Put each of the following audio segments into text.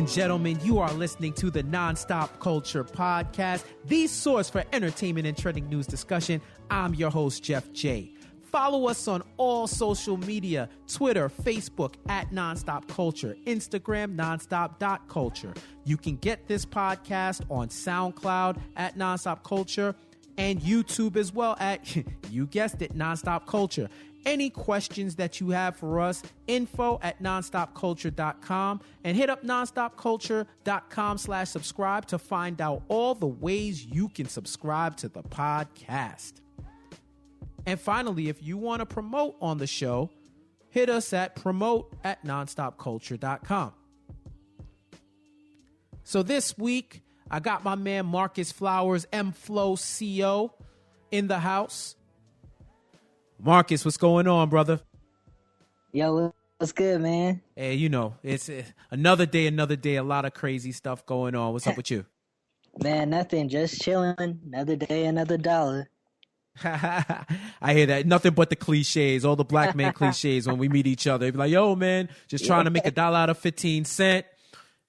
gentlemen, you are listening to the Nonstop Culture Podcast, the source for entertainment and trending news discussion. I'm your host, Jeff J. Follow us on all social media, Twitter, Facebook at Nonstop Culture, Instagram, nonstop.culture. You can get this podcast on SoundCloud at Nonstop Culture and YouTube as well at, you guessed it, Nonstop Culture. Any questions that you have for us, info at nonstopculture.com, and hit up nonstopculture.com/subscribe to find out all the ways you can subscribe to the podcast. And finally, if you want to promote on the show, hit us at promote@nonstopculture.com. So this week, I got my man Marcus Flowers, M-Flow CO, in the house. Marcus, what's going on, brother? Yo, what's good, man? Hey, you know, it's another day, a lot of crazy stuff going on. What's up with you? Man, nothing, just chilling. Another day, another dollar. I hear that. Nothing but the cliches, all the black man cliches when we meet each other. They be like, yo, man, just trying to make $1 out of 15 cents.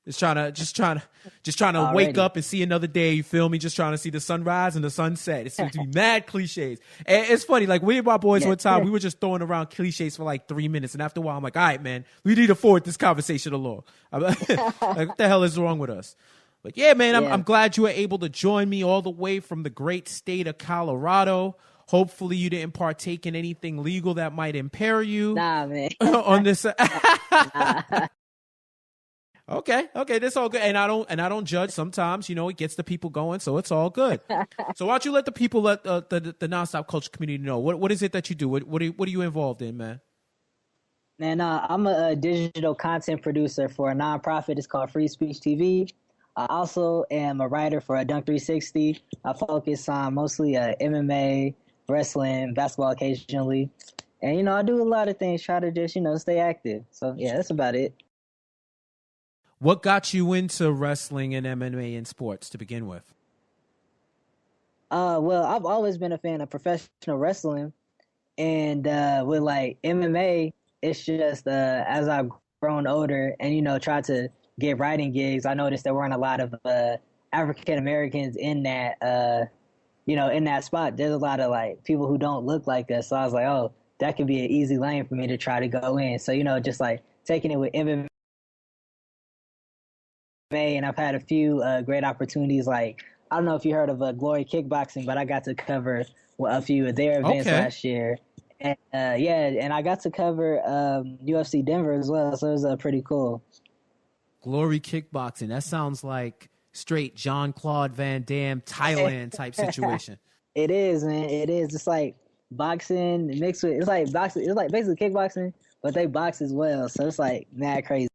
Just trying to wake up and see another day. You feel me? Just trying to see the sunrise and the sunset. It seems to be mad cliches. And it's funny. Like we and my boys one time, we were just throwing around cliches for like 3 minutes, and after a while, I'm like, all right, man, we need to forward this conversation along. Like, what the hell is wrong with us? But yeah, man, I'm glad you were able to join me all the way from the great state of Colorado. Hopefully, you didn't partake in anything legal that might impair you. Nah, man. On this. Okay, that's all good. And I don't judge. Sometimes, you know, it gets the people going, so it's all good. So why don't you let the people, let the Nonstop Culture community know what is it that you do? What are you involved in, man? Man, I'm a digital content producer for a nonprofit. It's called Free Speech TV. I also am a writer for Dunk 360. I focus on mostly MMA, wrestling, basketball occasionally, and you know, I do a lot of things. Try to just stay active. So yeah, that's about it. What got you into wrestling and MMA and sports to begin with? Well, I've always been a fan of professional wrestling, and with like MMA, it's just as I've grown older and tried to get writing gigs, I noticed there weren't a lot of African Americans in that in that spot. There's a lot of like people who don't look like us, so I was like, oh, that could be an easy lane for me to try to go in. So just like taking it with MMA. And I've had a few great opportunities. Like, I don't know if you heard of Glory Kickboxing, but I got to cover a few of their events last year. And and I got to cover UFC Denver as well, so it was pretty cool. Glory Kickboxing, that sounds like straight Jean-Claude Van Damme Thailand type situation. It is, man. It is. It's like boxing mixed with, it's like boxing. It's like basically kickboxing, but they box as well. So it's like mad crazy.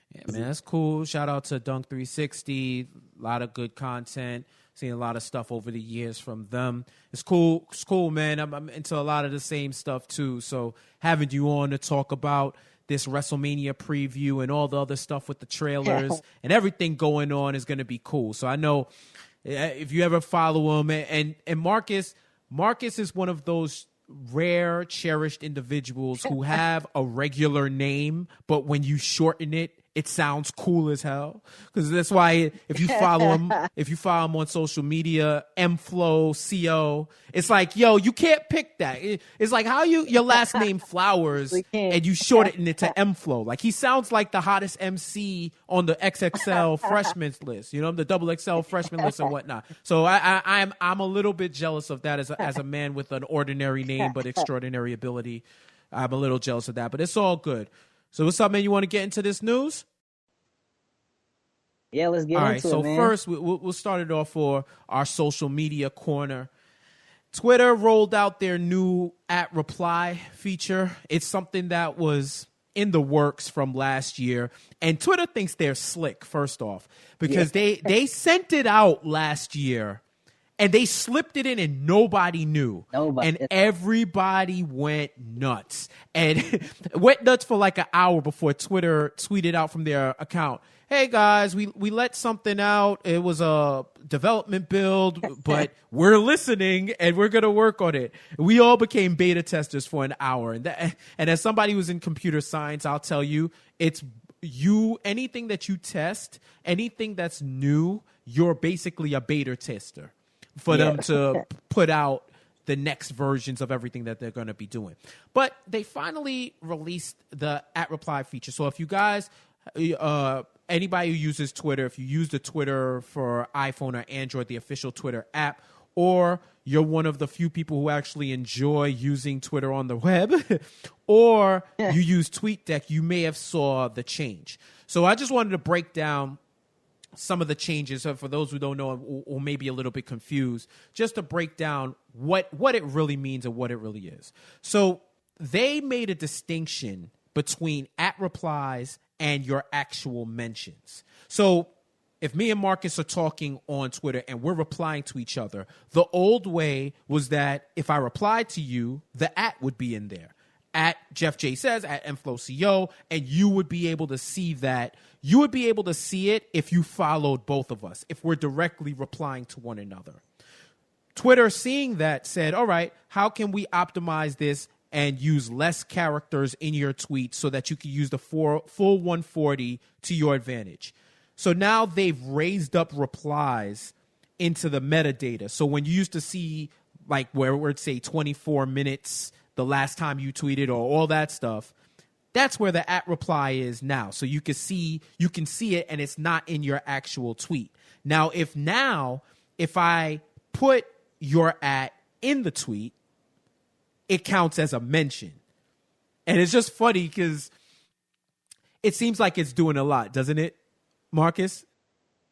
Yeah, man, that's cool. Shout out to Dunk 360. A lot of good content. Seen a lot of stuff over the years from them. It's cool. It's cool, man. I'm into a lot of the same stuff too. So having you on to talk about this WrestleMania preview and all the other stuff with the trailers and everything going on is going to be cool. So I know if you ever follow him, and Marcus is one of those rare, cherished individuals who have a regular name, but when you shorten it, it sounds cool as hell. Because that's why if you follow him on social media, M-Flow CO, it's like, yo, you can't pick that. It's like how your last name Flowers and you shorten it to M-Flow. Like he sounds like the hottest MC on the XXL freshman list, the double XL freshman list and whatnot. So I'm a little bit jealous of that as a man with an ordinary name but extraordinary ability. I'm a little jealous of that, but it's all good. So what's up, man? You want to get into this news? Yeah, let's get into it, so man. First, we'll start it off for our social media corner. Twitter rolled out their new @reply feature. It's something that was in the works from last year. And Twitter thinks they're slick, first off, because they sent it out last year. And they slipped it in and nobody knew. And everybody went nuts. And went nuts for like an hour before Twitter tweeted out from their account, hey guys, we let something out. It was a development build, but we're listening and we're going to work on it. We all became beta testers for an hour. And as somebody who's in computer science, I'll tell you, it's anything that you test, anything that's new, you're basically a beta tester for them to put out the next versions of everything that they're going to be doing. But they finally released the @reply feature. So if you guys, anybody who uses Twitter, if you use the Twitter for iPhone or Android, the official Twitter app, or you're one of the few people who actually enjoy using Twitter on the web, or you use TweetDeck, you may have saw the change. So I just wanted to break down some of the changes for those who don't know or maybe a little bit confused, just to break down what it really means and what it really is. So they made a distinction between @replies and your actual mentions. So if me and Marcus are talking on Twitter and we're replying to each other, the old way was that if I replied to you, the @ would be in there. @JeffJSays, @MFlowCO, and you would be able to see that. You would be able to see it if you followed both of us, if we're directly replying to one another. Twitter, seeing that, said, all right, how can we optimize this and use less characters in your tweet so that you can use the full 140 to your advantage? So now they've raised up replies into the metadata. So when you used to see, like, where it would say 24 minutes the last time you tweeted or all that stuff, that's where the @reply is now. So you can see it and it's not in your actual tweet. Now, if I put your @ in the tweet, it counts as a mention. And it's just funny because it seems like it's doing a lot, doesn't it, Marcus?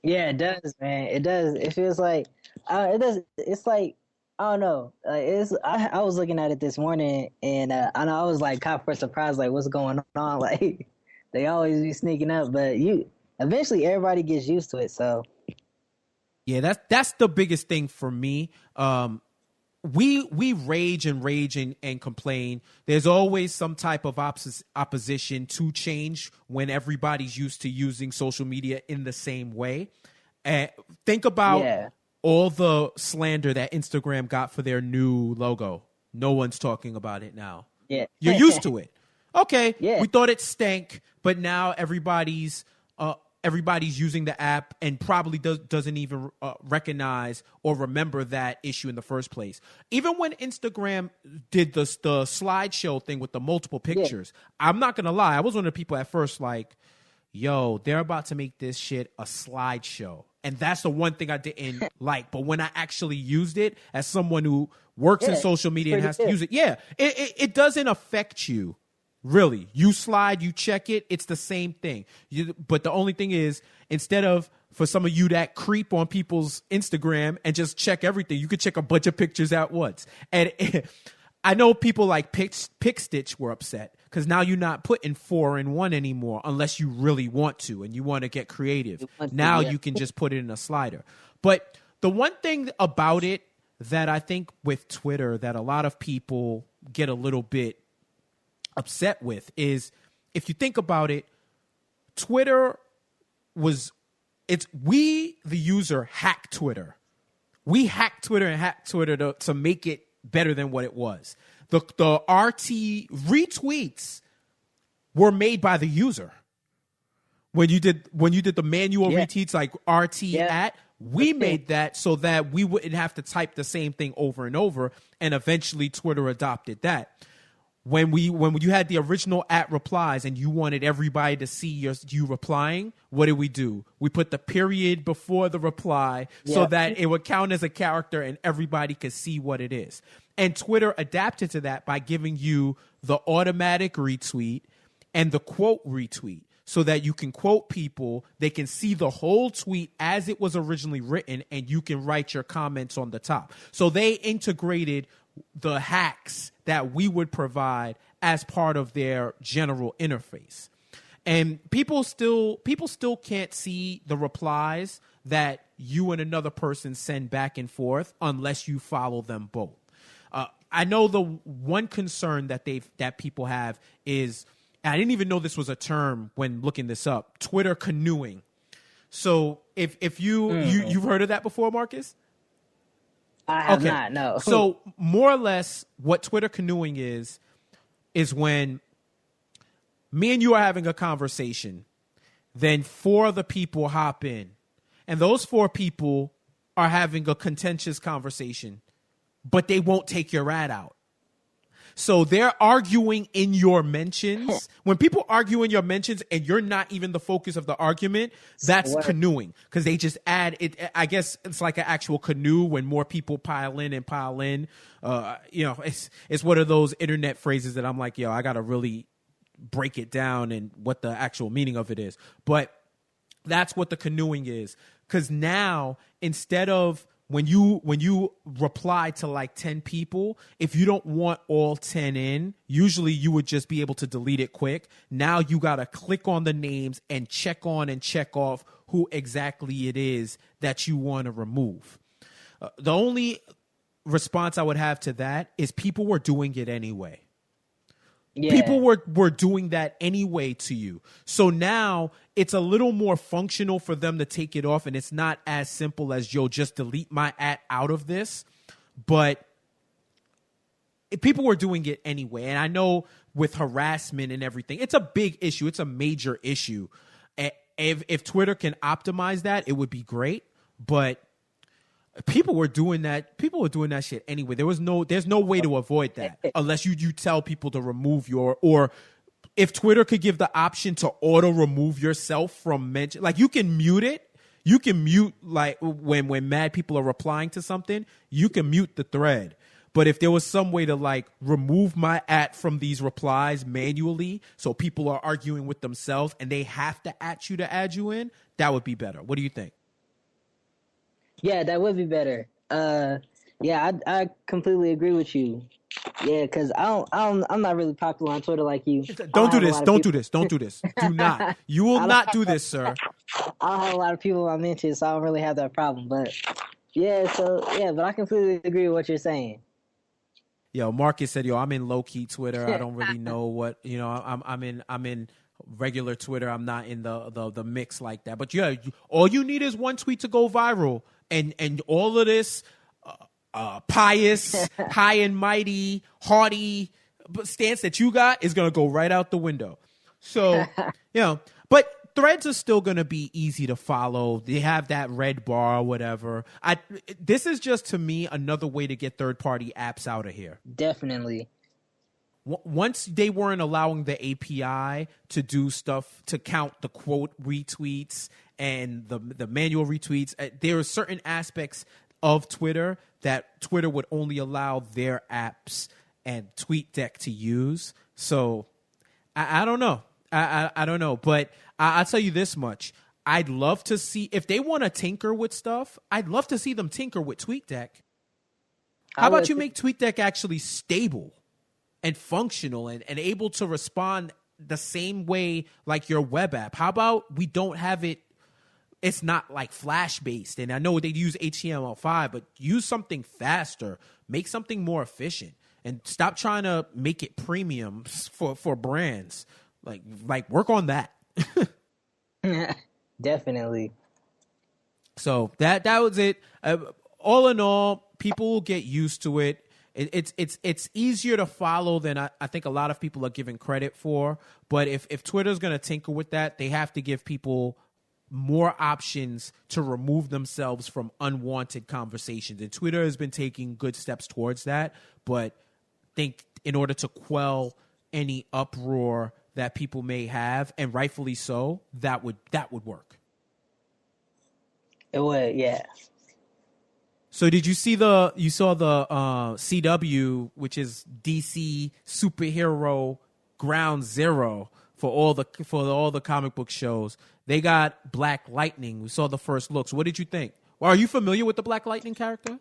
Yeah, it does, man. It does. It feels like it does. It's like, I don't know. I was looking at it this morning, and I know I was like caught for surprise, like what's going on? Like they always be sneaking up, but eventually everybody gets used to it. So yeah, that's the biggest thing for me. We rage and complain. There's always some type of opposition to change when everybody's used to using social media in the same way. Think about all the slander that Instagram got for their new logo. No one's talking about it now. Yeah. You're used to it. Okay, Yeah. we thought it stank, but now everybody's using the app and probably doesn't even recognize or remember that issue in the first place. Even when Instagram did the slideshow thing with the multiple pictures, I'm not going to lie. I was one of the people at first like, yo, they're about to make this shit a slideshow. And that's the one thing I didn't like. But when I actually used it as someone who works in social media and has to use it, it doesn't affect you. Really, you slide, you check it, it's the same thing. But the only thing is, instead of for some of you that creep on people's Instagram and just check everything, you could check a bunch of pictures at once. And I know people like Pickstitch were upset because now you're not putting 4 in 1 anymore unless you really want to and you want to get creative. Now you can just put it in a slider. But the one thing about it that I think with Twitter that a lot of people get a little bit upset with is, if you think about it, Twitter we the user hacked Twitter. We hacked Twitter and hacked Twitter to make it better than what it was. The RT retweets were made by the user. When you did the manual retweets like RT at, we made that so that we wouldn't have to type the same thing over and over, and eventually Twitter adopted that. When you had the original @replies and you wanted everybody to see you replying, what did we do? We put the period before the reply so that it would count as a character and everybody could see what it is. And Twitter adapted to that by giving you the automatic retweet and the quote retweet so that you can quote people, they can see the whole tweet as it was originally written, and you can write your comments on the top. So they integrated the hacks that we would provide as part of their general interface. And people still can't see the replies that you and another person send back and forth unless you follow them both. I know the one concern that people have is, I didn't even know this was a term when looking this up, Twitter canoeing. So if you've heard of that before, Marcus? I have not, no. So more or less what Twitter canoeing is when me and you are having a conversation then 4 other people hop in, and those 4 people are having a contentious conversation, but they won't take your ad out. So they're arguing in your mentions. When people argue in your mentions and you're not even the focus of the argument, that's canoeing, because they just add it. I guess it's like an actual canoe when more people pile in and pile in. It's one of those internet phrases that I'm like, yo, I got to really break it down and what the actual meaning of it is. But that's what the canoeing is. Because now, instead of when you reply to like 10 people, if you don't want all 10 in, usually you would just be able to delete it quick. Now you got to click on the names and check on and check off who exactly it is that you want to remove. The only response I would have to that is people were doing it anyway. Yeah. People were doing that anyway to you. So now it's a little more functional for them to take it off, and it's not as simple as, yo, just delete my ad out of this. But people were doing it anyway. And I know with harassment and everything, it's a big issue. It's a major issue. If Twitter can optimize that, it would be great. But people were doing that. People were doing that shit anyway. There's no way to avoid that unless you tell people to remove or if Twitter could give the option to auto remove yourself from mention, like you can mute it. You can mute like when mad people are replying to something, you can mute the thread. But if there was some way to like remove my at from these replies manually, so people are arguing with themselves and they have to at you to add you in, that would be better. What do you think? Yeah, that would be better. I completely agree with you. Yeah, because I'm not really popular on Twitter like you. Don't do this. Do not. You will not do this, sir. I don't have a lot of people I mention, so I don't really have that problem. But but I completely agree with what you're saying. Yo, Marcus said, yo, I'm in low key Twitter. I don't really know what, I'm in regular Twitter. I'm not in the mix like that. But yeah, all you need is one tweet to go viral. And all of this pious, high and mighty, haughty stance that you got is going to go right out the window. So, but threads are still going to be easy to follow. They have that red bar or whatever. This is just, to me, another way to get third-party apps out of here. Definitely. Once they weren't allowing the API to do stuff to count the quote retweets and the manual retweets, there are certain aspects of Twitter that Twitter would only allow their apps and TweetDeck to use. So I don't know. I don't know. But I'll tell you this much. I'd love to see, if they want to tinker with stuff, I'd love to see them tinker with TweetDeck. How about you make TweetDeck actually stable and functional and able to respond the same way like your web app? How about we don't have it, it's not like Flash based, and I know they use HTML5, but use something faster, make something more efficient, and stop trying to make it premium for brands. Like work on that. Definitely. So that was it. All in all, people will get used to it. It's easier to follow than I think a lot of people are giving credit for. But if Twitter's going to tinker with that, they have to give people more options to remove themselves from unwanted conversations. And Twitter has been taking good steps towards that. But I think in order to quell any uproar that people may have, and rightfully so, that would work. It would, yeah. So did you saw the CW, which is DC superhero ground zero for all the comic book shows? They got Black Lightning. We saw the first looks. What did you think? Well, are you familiar with the Black Lightning character?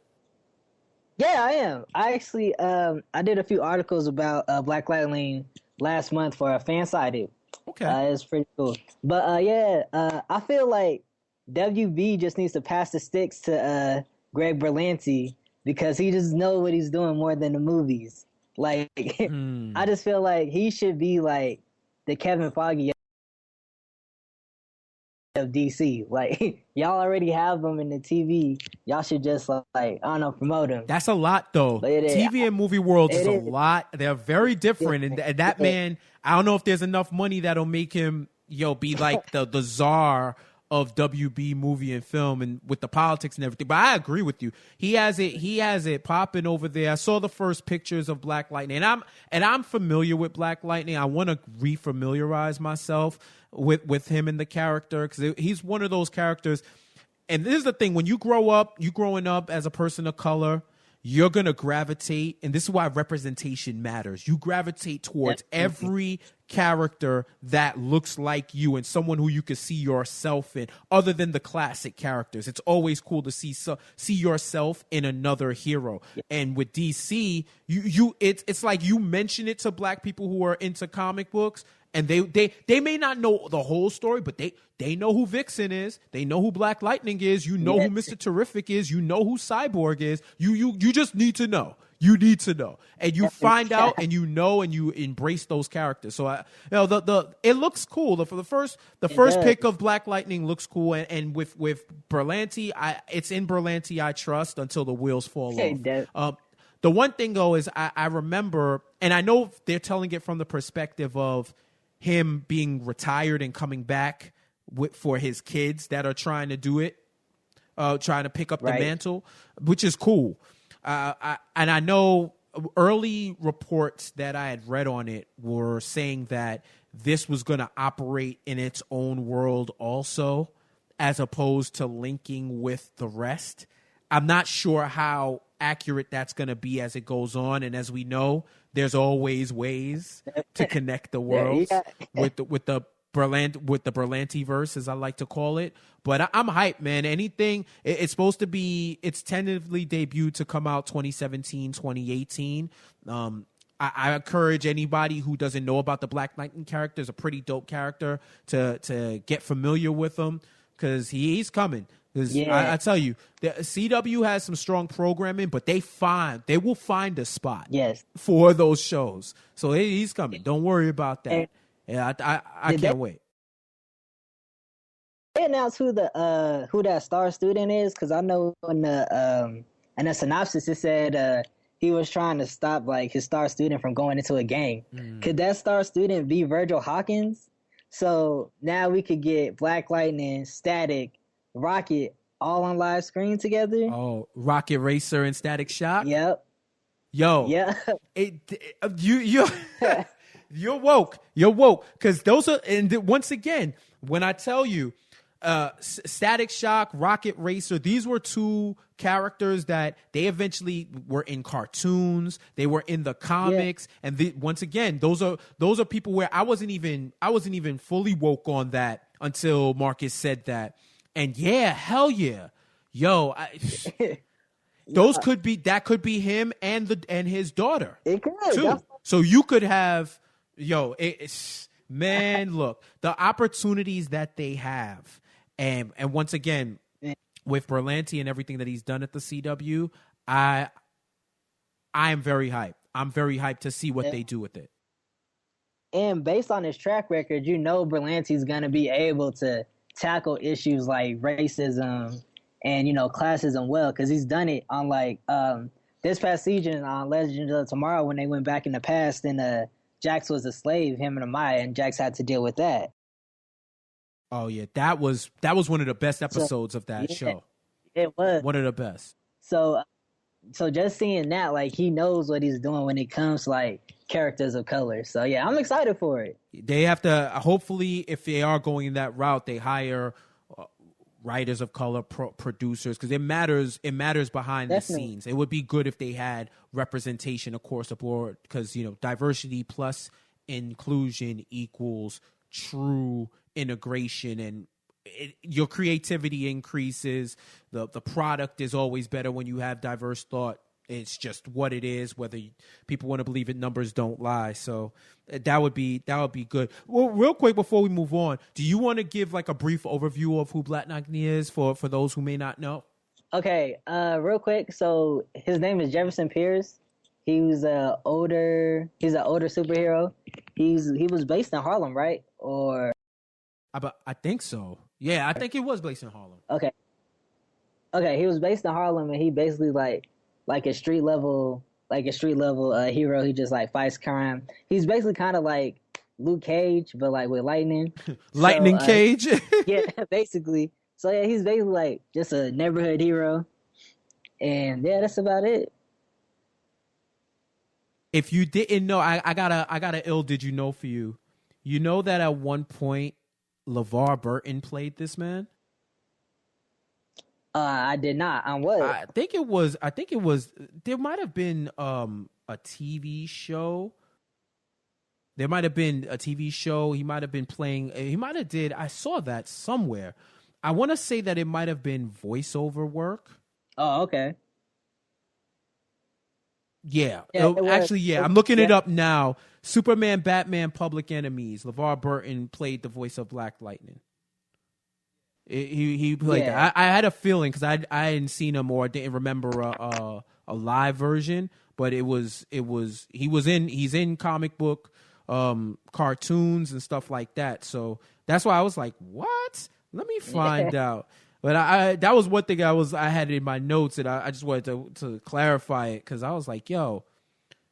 Yeah, I am. I actually I did a few articles about Black Lightning last month for a Fansided. Okay. It's pretty cool. But I feel like WB just needs to pass the sticks to Greg Berlanti, because he just knows what he's doing more than the movies. Like, I just feel like he should be like the Kevin Feige of DC. Like, y'all already have them in the TV. Y'all should just promote them. That's a lot, though. TV and movie worlds is a lot. They're very different, and that man, I don't know if there's enough money that'll make him be like the czar of WB movie and film, and with the politics and everything. But I agree with you. He has it popping over there. I saw the first pictures of Black Lightning, and I'm familiar with Black Lightning. I want to refamiliarize myself with him and the character, because he's one of those characters. And this is the thing: when you growing up as a person of color, you're going to gravitate, and this is why representation matters. You gravitate towards every character that looks like you and someone who you can see yourself in, other than the classic characters. It's always cool to see yourself in another hero. And with DC, it's like you mention it to black people who are into comic books, and they may not know the whole story, but they know who Vixen is. They know who Black Lightning is. You know who Mr. Terrific is. You know who Cyborg is. You just need to know. You need to know, and you find out, and you know, and you embrace those characters. So it looks cool. The first pick of Black Lightning looks cool, and with Berlanti, it's in Berlanti I trust until the wheels fall off. The one thing though is I remember, and I know they're telling it from the perspective of him being retired and coming back for his kids that are trying to do it, trying to pick up the mantle, which is cool. And I know early reports that I had read on it were saying that this was going to operate in its own world also, as opposed to linking with the rest. I'm not sure how accurate that's going to be as it goes on. And as we know, there's always ways to connect the worlds with the Berlanti verse, as I like to call it. But I'm hyped, man. Anything, it's supposed to be, it's tentatively debuted to come out 2017, 2018. I encourage anybody who doesn't know about the Black Lightning character, is a pretty dope character, to get familiar with him, because he's coming. I tell you, the CW has some strong programming, but they will find a spot for those shows. So he's coming. Don't worry about that. I can't wait. They announced who that star student is, because I know in the synopsis it said he was trying to stop like his star student from going into a gang. Could that star student be Virgil Hawkins? So now we could get Black Lightning, Static, Rocket all on live screen together. Oh, Rocket Racer and Static Shock. Yep. Yo. Yeah. You're woke. Because those are, and once again, when I tell you, Static Shock, Rocket Racer, these were two characters that they eventually were in cartoons. They were in the comics, and once again, those are people where I wasn't even fully woke on that until Marcus said that. And hell yeah, yo, that could be him and his daughter. It could too. So you could have, man, look, the opportunities that they have. And once again, with Berlanti and everything that he's done at the CW, I am very hyped. I'm very hyped to see what they do with it. And based on his track record, Berlanti's gonna be able to tackle issues like racism and classism well, because he's done it on this past season on Legends of Tomorrow, when they went back in the past and Jax was a slave, him and Amaya, and Jax had to deal with that. Oh yeah, that was one of the best episodes of that show. It was one of the best. So just seeing that, he knows what he's doing when it comes to characters of color. So yeah, I'm excited for it. They have to, hopefully, if they are going that route, they hire writers of color, producers, because it matters behind the scenes. It would be good if they had representation across the board, because diversity plus inclusion equals true integration, and your creativity increases. The product is always better when you have diverse thought. It's just what it is. Whether people want to believe it, numbers don't lie. So that would be good. Well, real quick before we move on, do you want to give a brief overview of who Black Lightning is for those who may not know? Okay, real quick. So his name is Jefferson Pierce. He's an older superhero. He was based in Harlem, right? Or I think so. Yeah, I think it was based in Harlem. Okay, he was based in Harlem, and he basically like a street level hero. He just fights crime. He's basically kind of like Luke Cage, but like with lightning. So Lightning Cage. yeah, basically. So yeah, he's basically like just a neighborhood hero, and yeah, that's about it. If you didn't know, I got a ill did you know for you. You know that at one point LeVar Burton played this man? I did not. On what? I think it was there might have been a TV show. There might have been a TV show. He might have been playing. He might have did. I saw that somewhere. I want to say that it might have been voiceover work. Oh, okay. Yeah. Yeah, it was. Actually, yeah. I'm looking Yeah, it up now. Superman, Batman, Public Enemies. LeVar Burton played the voice of Black Lightning. He played yeah, that. I had a feeling because I hadn't seen him or didn't remember a live version, but he's in comic book cartoons and stuff like that. So that's why I was like, what? Let me find out. But I that was one thing I had in my notes, and I just wanted to clarify it because I was like, yo,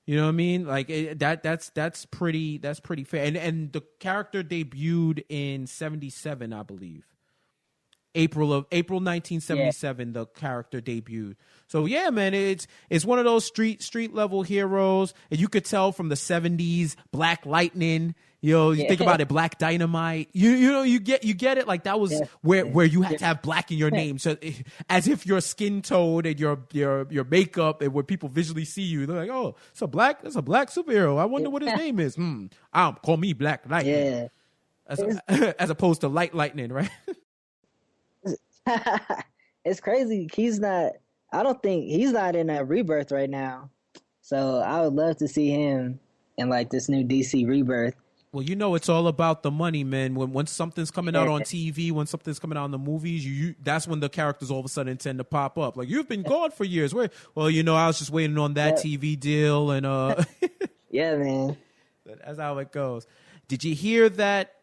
you know what I mean? Like that's pretty fair. And the character debuted in '77, I believe. April 1977, the character debuted. So yeah, man, it's one of those street level heroes, and you could tell from the '70s, Black Lightning. You think about it, Black Dynamite. You get it. Like that was where you had to have black in your name, so as if your skin tone and your makeup and when people visually see you, they're like, oh, it's a black superhero. I wonder what his name is. Call me Black Lightning. yeah. As opposed to Light Lightning, right? It's crazy. I don't think he's not in a rebirth right now. So I would love to see him in like this new DC rebirth. Well, it's all about the money, man. When something's coming out on TV, when something's coming out in the movies, that's when the characters all of a sudden tend to pop up. Like, you've been gone for years. Well, I was just waiting on that TV deal, and yeah, man. That's how it goes. Did you hear that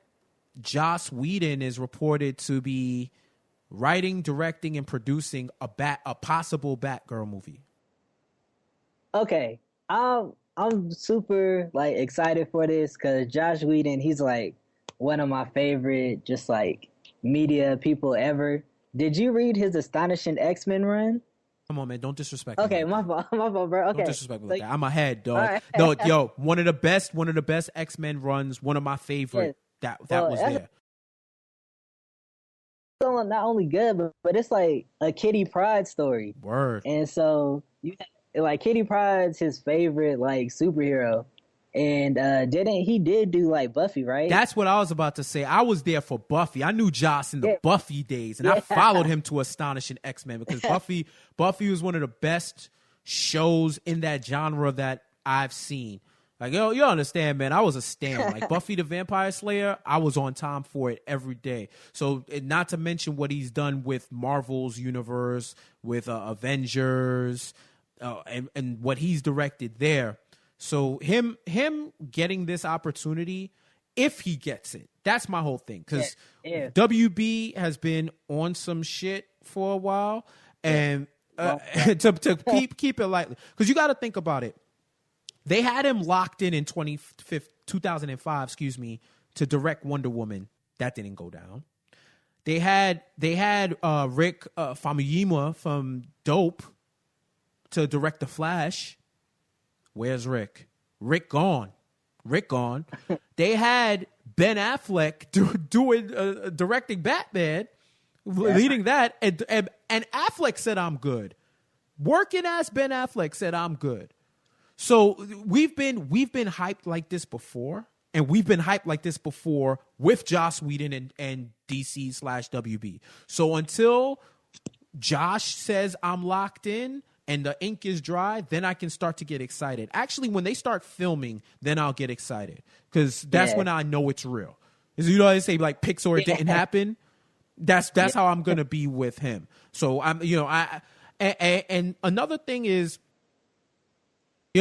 Joss Whedon is reported to be writing, directing, and producing a possible Batgirl movie? Okay. I'm super like excited for this because Josh Whedon, he's like one of my favorite just like media people ever. Did you read his Astonishing X-Men run? Come on, man! Don't disrespect. Okay, me my fault, bro. Okay, don't disrespect me like that. I'm ahead, dog. Right. No, yo, one of the best X-Men runs. One of my favorite. Yeah. That was there. Not only good, but it's like a Kitty Pryde story. Word. And so like Kitty Pryde's his favorite like superhero, and he did do like Buffy, right? That's what I was about to say. I was there for Buffy. I knew Joss in the Buffy days, and I followed him to Astonishing X-Men because Buffy was one of the best shows in that genre that I've seen. Like, yo, you understand, man. I was a stan. Like, Buffy the Vampire Slayer, I was on time for it every day. So, not to mention what he's done with Marvel's universe, with Avengers, and what he's directed there. So, him getting this opportunity, if he gets it, that's my whole thing. Because WB has been on some shit for a while. And to keep it lightly. Because you got to think about it. They had him locked in 2005, to direct Wonder Woman. That didn't go down. They had Rick Famuyiwa from Dope to direct The Flash. Where's Rick? Rick gone. They had Ben Affleck directing Batman, leading that, and Affleck said, I'm good. Working ass Ben Affleck said, I'm good. So we've been hyped like this before, and we've been hyped like this before with Joss Whedon and DC/WB. So until Josh says I'm locked in and the ink is dry, then I can start to get excited. Actually, when they start filming, then I'll get excited because that's when I know it's real. Is they say like Pixar it didn't happen. That's how I'm gonna be with him. So and another thing is.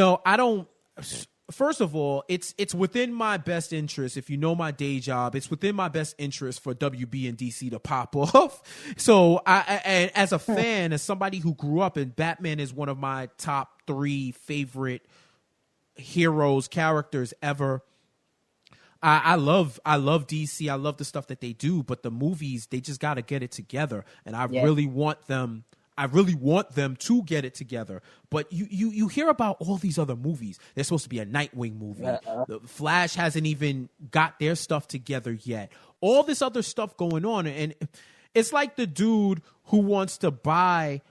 I don't. First of all, it's within my best interest. If you know my day job, it's within my best interest for WB and DC to pop off. So and as a fan, as somebody who grew up in Batman is one of my top 3 favorite characters ever. I love DC. I love the stuff that they do, but the movies, they just got to get it together. And I really want them to get it together. But you hear about all these other movies. There's supposed to be a Nightwing movie. The Flash hasn't even got their stuff together yet. All this other stuff going on. And it's like the dude who wants to buy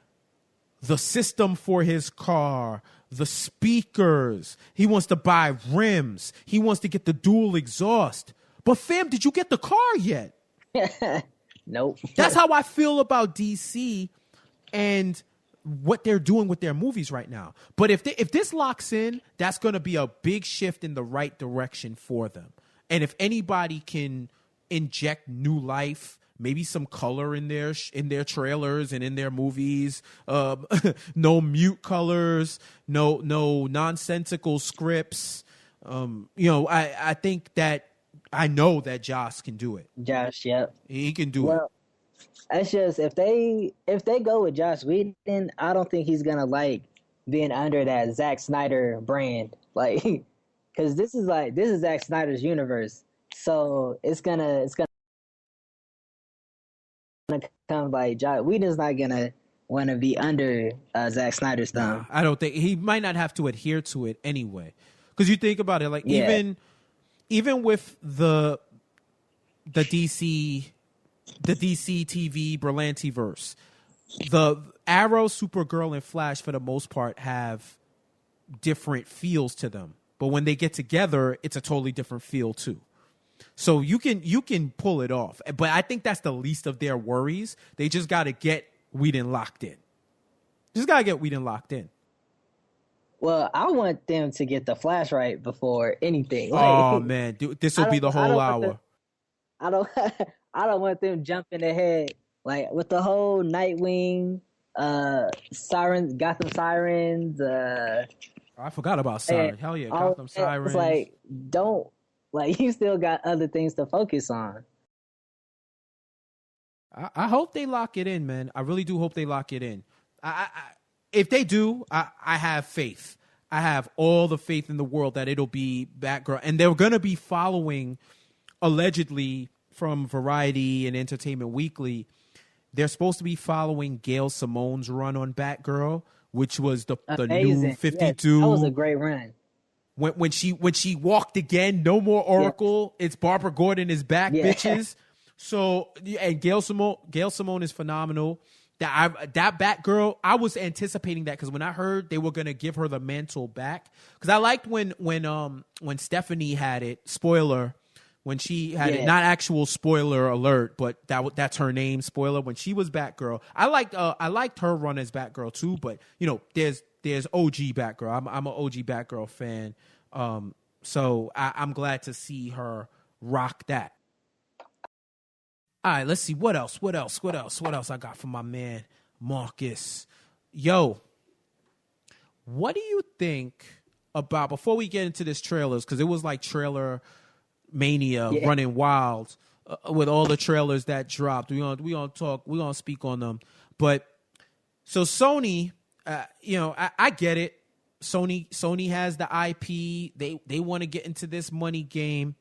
the system for his car, the speakers. He wants to buy rims. He wants to get the dual exhaust. But fam, did you get the car yet? Nope. That's how I feel about DC and what they're doing with their movies right now. But if this locks in, that's going to be a big shift in the right direction for them. And if anybody can inject new life, maybe some color in their trailers and in their movies, no mute colors, no nonsensical scripts. I think that I know that Joss can do it. Josh, yep. He can do it. It's just if they go with Joss Whedon, I don't think he's gonna like being under that Zack Snyder brand, like, because this is Zack Snyder's universe, so it's gonna come like Joss Whedon's not gonna want to be under Zack Snyder's thumb. I don't think he might not have to adhere to it anyway, because you think about it, like even with the DC TV Berlanti verse, the Arrow, Supergirl, and Flash for the most part have different feels to them, but when they get together, it's a totally different feel too. So you can pull it off, but I think that's the least of their worries. They just got to get Whedon locked in. Well, I want them to get the Flash right before anything. Like, oh man, dude, this will be the whole hour. I don't want them jumping ahead like with the whole Nightwing, Sirens, Gotham Sirens. I forgot about Sirens. Hell yeah, Gotham Sirens. It's like you still got other things to focus on. I hope they lock it in, man. I really do hope they lock it in. If they do, I have faith. I have all the faith in the world that it'll be Batgirl. And they're going to be following, allegedly, from Variety and Entertainment Weekly, they're supposed to be following Gail Simone's run on Batgirl, which was the new 52. Yes, that was a great run. When she walked again, no more Oracle. It's Barbara Gordon is back, bitches. So, and Gail Simone is phenomenal. That Batgirl, I was anticipating that because when I heard they were gonna give her the mantle back, because I liked when Stephanie had it. Spoiler, when she had it, not actual spoiler alert, but that's her name. Spoiler, when she was Batgirl, I liked her run as Batgirl too. But there's OG Batgirl. I'm an OG Batgirl fan. So I'm glad to see her rock that. All right, let's see. What else I got for my man, Marcus? Yo, what do you think about, before we get into this trailers, because it was like trailer mania running wild with all the trailers that dropped. We gonna speak on them. But so Sony, I get it. Sony has the IP. They want to get into this money game.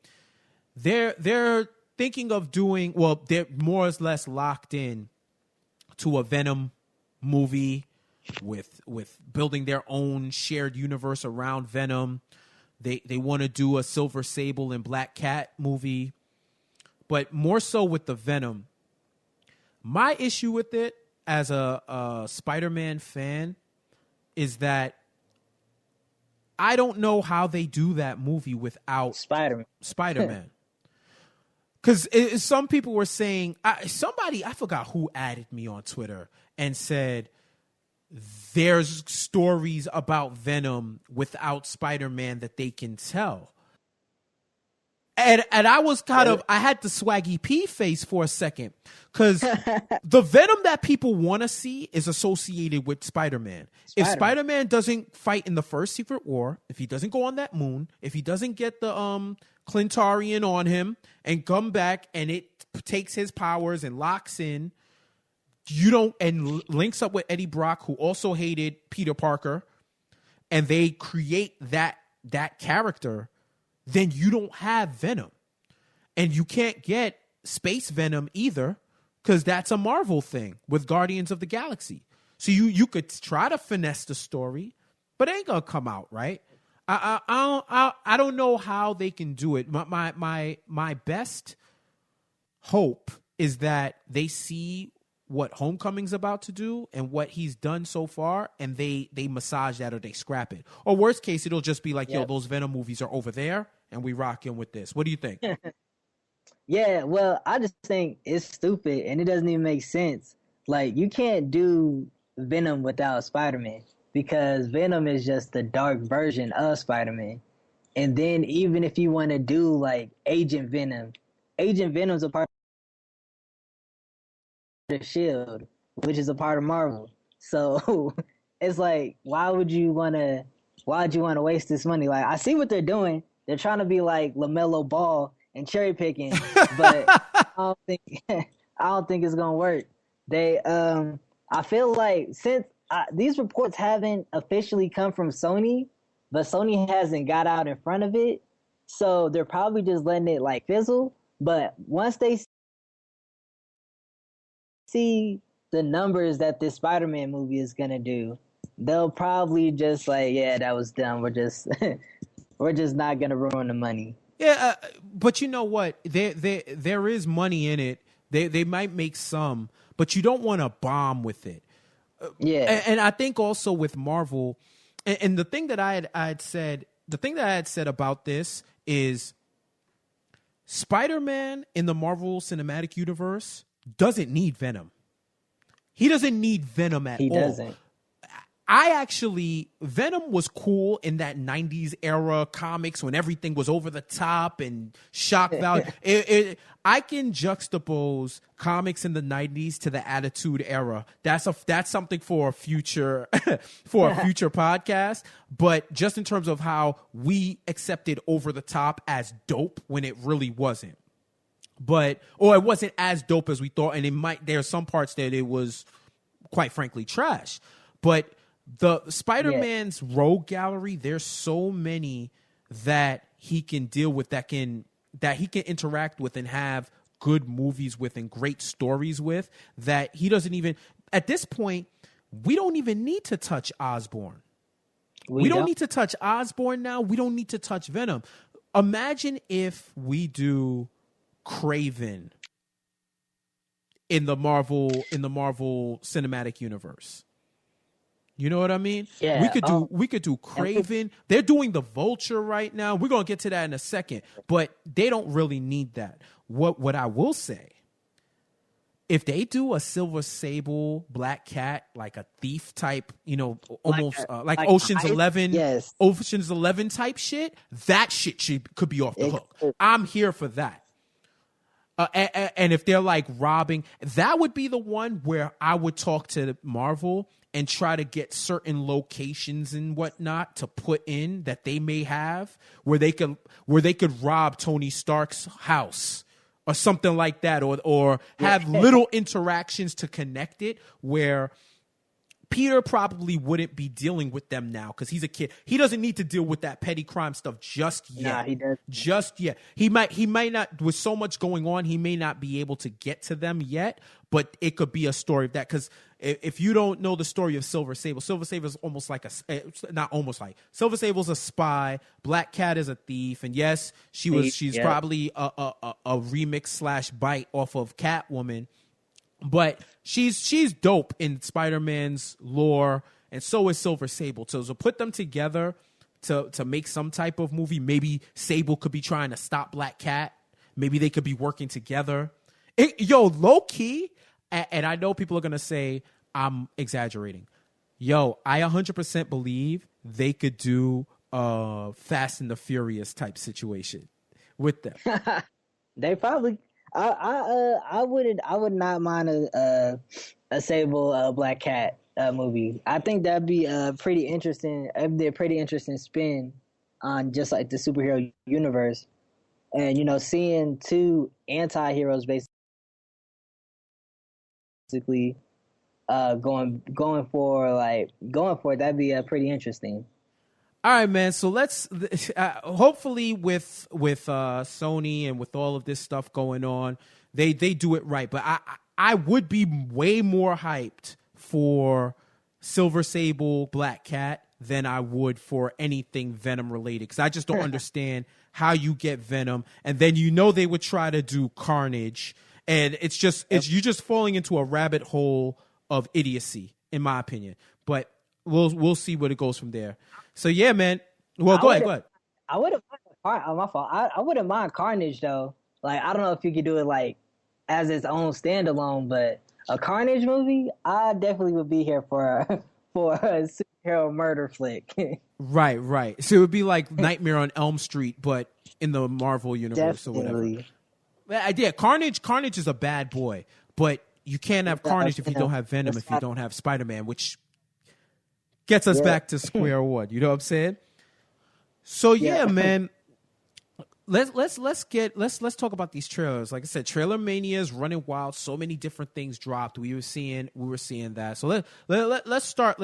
They're thinking of doing, well, they're more or less locked in to a Venom movie with building their own shared universe around Venom. They want to do a Silver Sable and Black Cat movie, but more so with the Venom. My issue with it as a Spider-Man fan is that I don't know how they do that movie without Spider-Man. Because some people were saying, I forgot who added me on Twitter and said, there's stories about Venom without Spider-Man that they can tell. And I was I had the Swaggy P face for a second, because the Venom that people want to see is associated with Spider-Man. If Spider-Man doesn't fight in the first Secret War, if he doesn't go on that moon, if he doesn't get the Clintarian on him and come back and it takes his powers and locks in, and links up with Eddie Brock, who also hated Peter Parker, and they create that character, then you don't have Venom. And you can't get Space Venom either, because that's a Marvel thing with Guardians of the Galaxy. So you could try to finesse the story, but it ain't gonna come out right. I don't know how they can do it. My best hope is that they see what Homecoming's about to do and what he's done so far, and they massage that or they scrap it. Or worst case, it'll just be like, yo, those Venom movies are over there, and we rocking with this. What do you think? Yeah, well, I just think it's stupid and it doesn't even make sense. Like, you can't do Venom without Spider-Man because Venom is just the dark version of Spider-Man. And then even if you want to do like Agent Venom's a part of the Shield, which is a part of Marvel. So it's like, why'd you want to waste this money? Like, I see what they're doing. They're trying to be like LaMelo Ball and cherry picking, but I don't think it's gonna work. I feel like since these reports haven't officially come from Sony, but Sony hasn't got out in front of it, so they're probably just letting it like fizzle. But once they see the numbers that this Spider-Man movie is gonna do, they'll probably just like, yeah, that was dumb. We're just we're just not gonna ruin the money. Yeah, but you know what? There is money in it. They might make some, but you don't want to bomb with it. Yeah, And I think also with Marvel, and the thing that I had said about this is Spider-Man in the Marvel Cinematic Universe doesn't need Venom. He doesn't need Venom at all. he doesn't. Venom was cool in that 90s era comics when everything was over the top and shock value. I can juxtapose comics in the 90s to the Attitude Era. That's something for a future podcast. But just in terms of how we accepted over the top as dope when it really wasn't. Or it wasn't as dope as we thought, and there's some parts that it was quite frankly trash. But the Spider-Man's rogue gallery, there's so many that he can deal with, that he can interact with and have good movies with and great stories with, that he doesn't even, at this point, we don't even need to touch Osborn. We don't need to touch Osborn now. We don't need to touch Venom. Imagine if we do Kraven in the Marvel Cinematic Universe. You know what I mean? Yeah. We could do Kraven. They're doing the Vulture right now. We're gonna get to that in a second, but they don't really need that. What I will say, if they do a Silver Sable Black Cat, like a thief type, almost like Ocean's 11, yes. Ocean's 11 type shit, that shit could be off the hook. I'm here for that. And if they're like robbing, that would be the one where I would talk to Marvel and try to get certain locations and whatnot to put in that they may have where they could rob Tony Stark's house or something like that, or have little interactions to connect it where Peter probably wouldn't be dealing with them now because he's a kid. He doesn't need to deal with that petty crime stuff just yet. Nah, he does. Just yet. He might not, with so much going on, he may not be able to get to them yet, but it could be a story of that. Because if you don't know the story of Silver Sable is almost like Silver Sable's a spy. Black Cat is a thief. And yes, she's probably a remix / bite off of Catwoman. But she's dope in Spider-Man's lore, and so is Silver Sable. So put them together to make some type of movie. Maybe Sable could be trying to stop Black Cat. Maybe they could be working together. Low key, and I know people are gonna say I'm exaggerating. I 100% believe they could do a Fast and the Furious type situation with them. They probably. I would not mind a Sable Black Cat movie. I think that'd be pretty interesting. It'd be a pretty interesting spin on just like the superhero universe, and seeing two anti-heroes basically going for it, that'd be pretty interesting. All right, man. So let's hopefully with Sony and with all of this stuff going on, they do it right. But I would be way more hyped for Silver Sable, Black Cat than I would for anything Venom related, because I just don't understand how you get Venom, and then they would try to do Carnage, and it's you just falling into a rabbit hole of idiocy, in my opinion. But we'll see where it goes from there. So yeah, man. Well, go ahead. I wouldn't mind my fault. I wouldn't mind Carnage though. Like, I don't know if you could do it like as its own standalone, but a Carnage movie, I definitely would be here for a superhero murder flick. Right. So it would be like Nightmare on Elm Street, but in the Marvel universe Definitely. or whatever. Yeah, Carnage is a bad boy, but you can't have Carnage if you don't have Venom, if you don't have Spider-Man, which gets us back to square one. You know what I'm saying? So yeah, man. Let's talk about these trailers. Like I said, Trailer Mania is running wild. So many different things dropped. We were seeing that. So let's start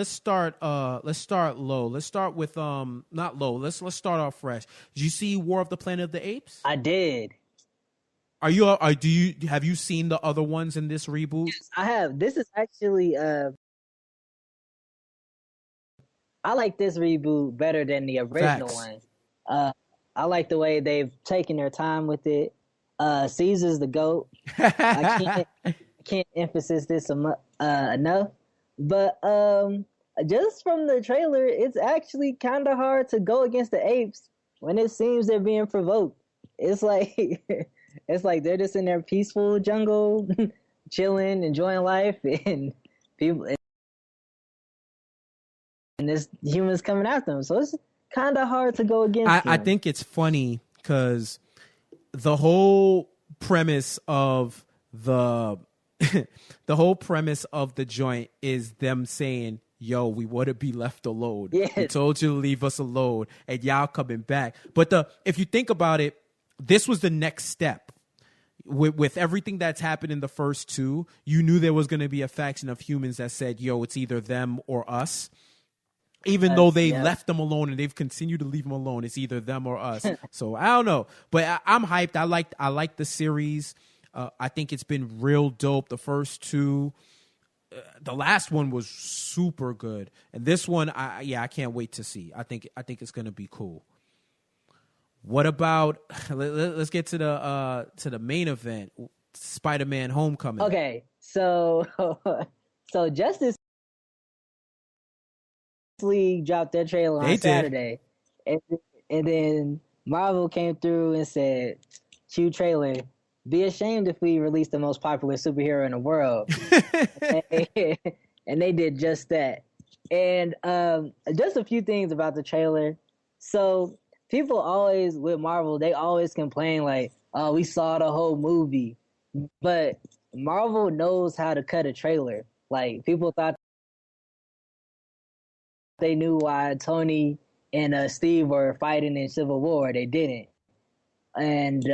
low. Let's start with not low. Let's start off fresh. Did you see War of the Planet of the Apes? I did. Have you seen the other ones in this reboot? Yes, I have. This is actually I like this reboot better than the original one. I like the way they've taken their time with it. Caesar's the GOAT. I can't emphasize this enough. But just from the trailer, it's actually kind of hard to go against the apes when it seems they're being provoked. It's like they're just in their peaceful jungle, chilling, enjoying life, and people. And there's humans coming after them. So it's kind of hard to go against I think it's funny because the whole premise of the joint is them saying, yo, we want to be left alone. Yes. We told you to leave us alone, and y'all coming back. But if you think about it, this was the next step. With everything that's happened in the first two, you knew there was going to be a faction of humans that said, yo, it's either them or us. Even though they left them alone and they've continued to leave them alone, it's either them or us. So I don't know, but I'm hyped. I like the series. I think it's been real dope. The first two, the last one was super good, and this one, I can't wait to see. I think it's gonna be cool. What about? Let's get to the main event, Spider-Man: Homecoming. Okay, so Justice League dropped their trailer on Saturday, and then Marvel came through and said, "Cue trailer. Be ashamed if we release the most popular superhero in the world." And they did just that. And just a few things about the trailer. So people always with Marvel, they always complain like, "Oh, we saw the whole movie," but Marvel knows how to cut a trailer. Like, people thought they knew why Tony and Steve were fighting in Civil War. They didn't. And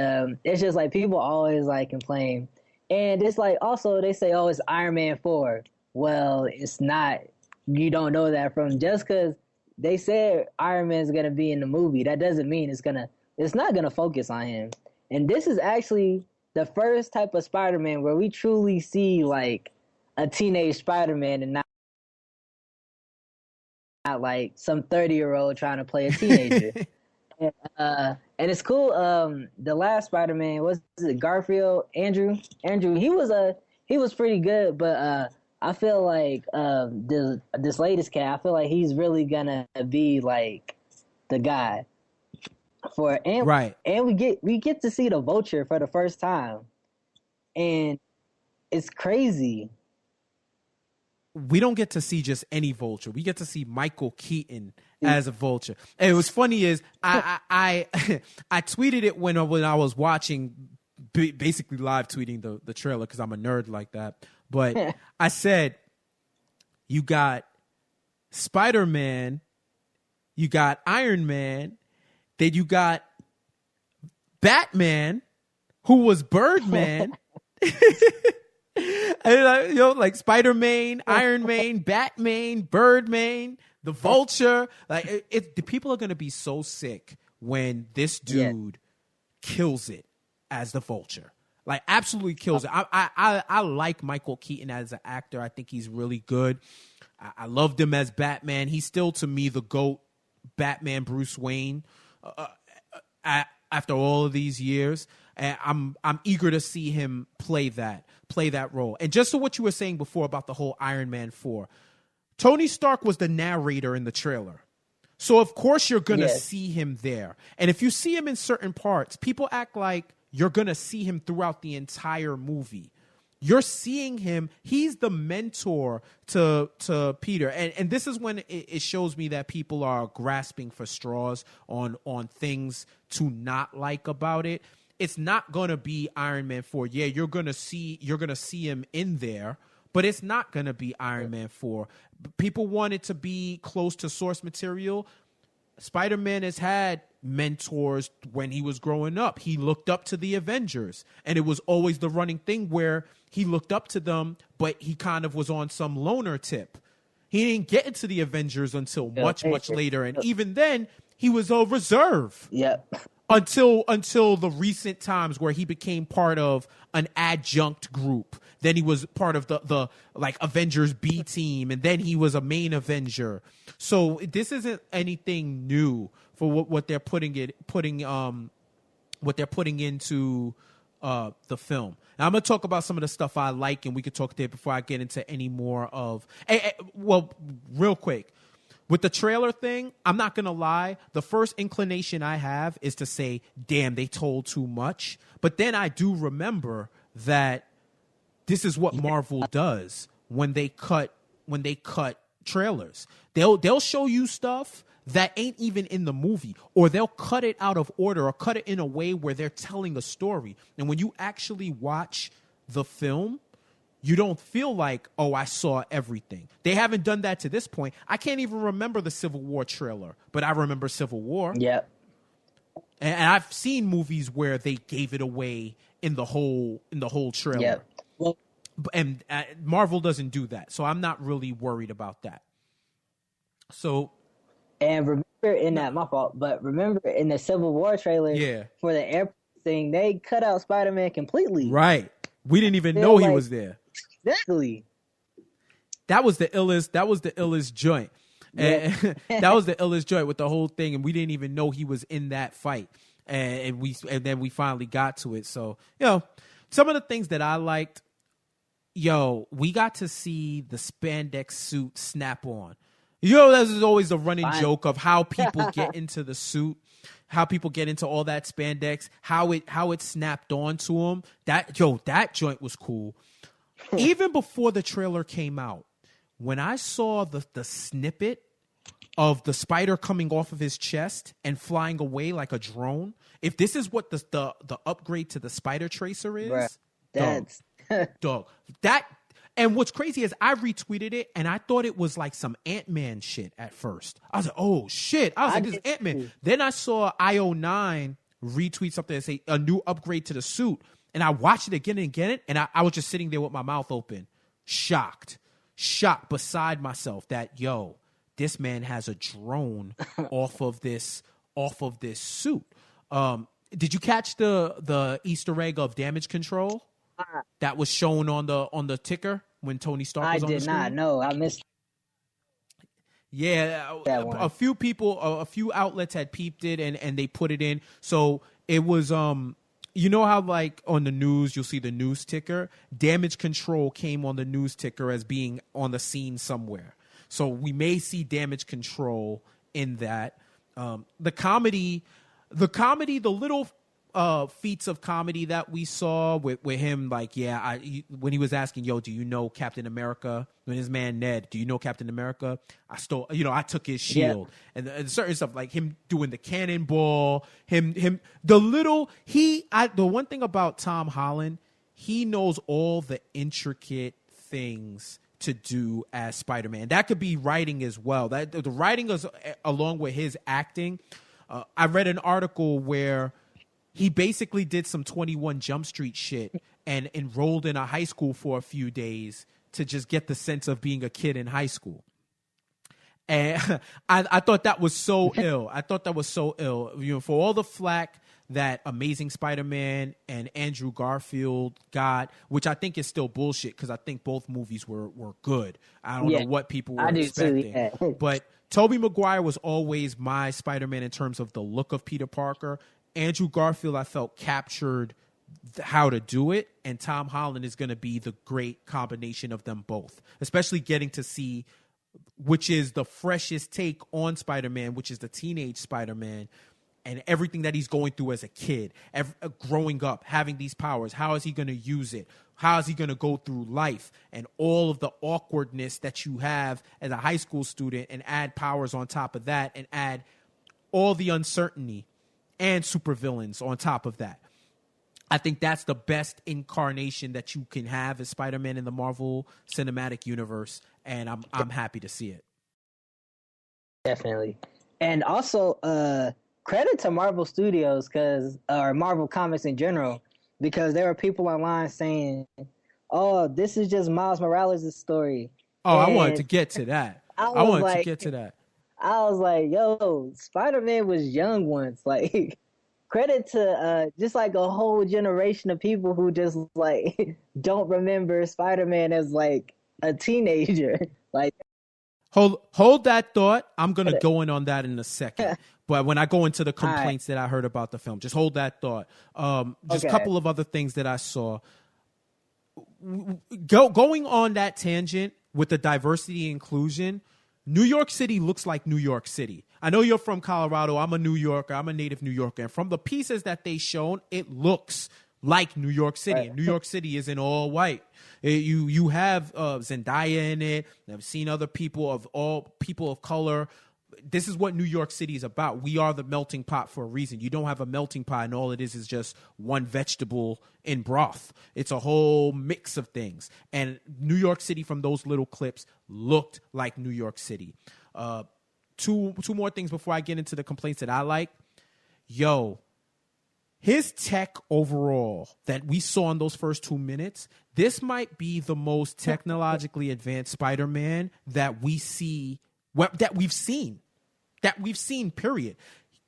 it's just like people always like complain. And it's like, also they say, oh, it's Iron Man 4. Well, it's not. You don't know that from just because they said Iron Man's going to be in the movie. That doesn't mean it's not going to focus on him. And this is actually the first type of Spider-Man where we truly see like a teenage Spider-Man and not like some 30-year-old trying to play a teenager. And it's cool. The last Spider-Man, was it Garfield? Andrew, he was pretty good, but I feel like this latest cat, I feel like he's really gonna be like the guy for right. And we get to see the Vulture for the first time, and it's crazy. We don't get to see just any Vulture. We get to see Michael Keaton as a Vulture. And what's funny is I tweeted it when I was watching, basically live tweeting the trailer because I'm a nerd like that. But I said, you got Spider-Man, you got Iron Man, then you got Batman, who was Birdman. And, like Spider-Man, Iron Man, Batman, Birdman, the Vulture. Like, the people are going to be so sick when this dude kills it as the Vulture. Like, absolutely kills it. I like Michael Keaton as an actor. I think he's really good. I loved him as Batman. He's still, to me, the GOAT Batman Bruce Wayne after all of these years. And I'm eager to see him play that role. And just to what you were saying before about the whole Iron Man 4, Tony Stark was the narrator in the trailer. So, of course, you're going to see him there. And if you see him in certain parts, people act like you're going to see him throughout the entire movie. You're seeing him. He's the mentor to Peter. And this is when it shows me that people are grasping for straws on things to not like about it. It's not going to be Iron Man 4. Yeah, you're going to see him in there, but it's not going to be Iron Man 4. People want it to be close to source material. Spider-Man has had mentors when he was growing up. He looked up to the Avengers, and it was always the running thing where he looked up to them, but he kind of was on some loner tip. He didn't get into the Avengers until much later, and even then, he was a reserve. Yep. Until the recent times where he became part of an adjunct group. Then he was part of the like Avengers B team, and then he was a main Avenger. So this isn't anything new for what they're putting into the film. Now I'm gonna talk about some of the stuff I like, and we could talk there before I get into any more of. Well, real quick. With the trailer thing, I'm not going to lie. The first inclination I have is to say, damn, they told too much. But then I do remember that this is what Marvel does when they cut trailers. They'll show you stuff that ain't even in the movie, or they'll cut it out of order or cut it in a way where they're telling a story. And when you actually watch the film, you don't feel like, oh, I saw everything. They haven't done that to this point. I can't even remember the Civil War trailer, but I remember Civil War. Yeah. And I've seen movies where they gave it away in the whole trailer. Yeah. Well, and Marvel doesn't do that, so I'm not really worried about that. So, and remember in that, my fault, but remember in the Civil War trailer for the airport thing, they cut out Spider-Man completely. Right. We didn't even know he was there. Exactly. That was the illest joint. And that was the illest joint with the whole thing, and we didn't even know he was in that fight. And then we finally got to it. So, some of the things that I liked, we got to see the spandex suit snap on. This is always the running joke of how people get into the suit, how people get into all that spandex, how it snapped onto them. That joint was cool. Even before the trailer came out, when I saw the snippet of the spider coming off of his chest and flying away like a drone, if this is what the upgrade to the Spider Tracer is, right. That's dog. That, and what's crazy is I retweeted it and I thought it was like some Ant-Man shit at first. I was like, oh shit. I was like, this is Ant-Man. Then I saw IO9 retweet something and say a new upgrade to the suit. And I watched it again and again, and I was just sitting there with my mouth open, shocked beside myself that, this man has a drone off of this suit. Did you catch the Easter egg of damage control that was shown on the ticker when Tony Stark was on the screen? I did not know. I missed. Yeah, a few people, a few outlets had peeped it and they put it in. So it was you know how like on the news you'll see the news ticker? Damage control came on the news ticker as being on the scene somewhere. So we may see damage control in that. The comedy, the little feats of comedy that we saw with him, like, when he was asking, do you know Captain America? When his man Ned, do you know Captain America? I took his shield. Yeah. And certain stuff like him doing the cannonball, the one thing about Tom Holland, he knows all the intricate things to do as Spider-Man. That could be writing as well. That the writing is along with his acting. I read an article where he basically did some 21 Jump Street shit and enrolled in a high school for a few days to just get the sense of being a kid in high school. And I thought that was so ill. I thought that was so ill. You know, for all the flack that Amazing Spider-Man and Andrew Garfield got, which I think is still bullshit because I think both movies were good. I don't know what people were expecting. But Tobey Maguire was always my Spider-Man in terms of the look of Peter Parker. Andrew Garfield, I felt, captured how to do it, and Tom Holland is going to be the great combination of them both, especially getting to see which is the freshest take on Spider-Man, which is the teenage Spider-Man, and everything that he's going through as a kid, growing up, having these powers. How is he going to use it? How is he going to go through life? And all of the awkwardness that you have as a high school student, and add powers on top of that, and add all the uncertainty and supervillains on top of that. I think that's the best incarnation that you can have as Spider-Man in the Marvel Cinematic Universe, and I'm happy to see it. Definitely. And also, credit to Marvel Studios or Marvel Comics in general, because there were people online saying, "Oh, this is just Miles Morales' story." Oh, and I wanted to get to that. I wanted to get to that. I was like, "Yo, Spider-Man was young once." Like, credit to just like a whole generation of people who just like don't remember Spider-Man as like a teenager. Like, hold that thought. I'm gonna go in on that in a second. But when I go into the complaints that I heard about the film, just hold that thought. Just a couple of other things that I saw. Going on that tangent with the diversity and inclusion, New York City looks like New York City. I know you're from Colorado. I'm a New Yorker. I'm a native New Yorker. And from the pieces that they shown, it looks like New York City. And New York City isn't all white. You have Zendaya in it. I've seen other people of color. This is what New York City is about. We are the melting pot for a reason. You don't have a melting pot and all it is just one vegetable in broth. It's a whole mix of things. And New York City, from those little clips, looked like New York City. Two more things before I get into the complaints that I like. Yo, his tech overall that we saw in those first 2 minutes, this might be the most technologically advanced Spider-Man that we've seen, period.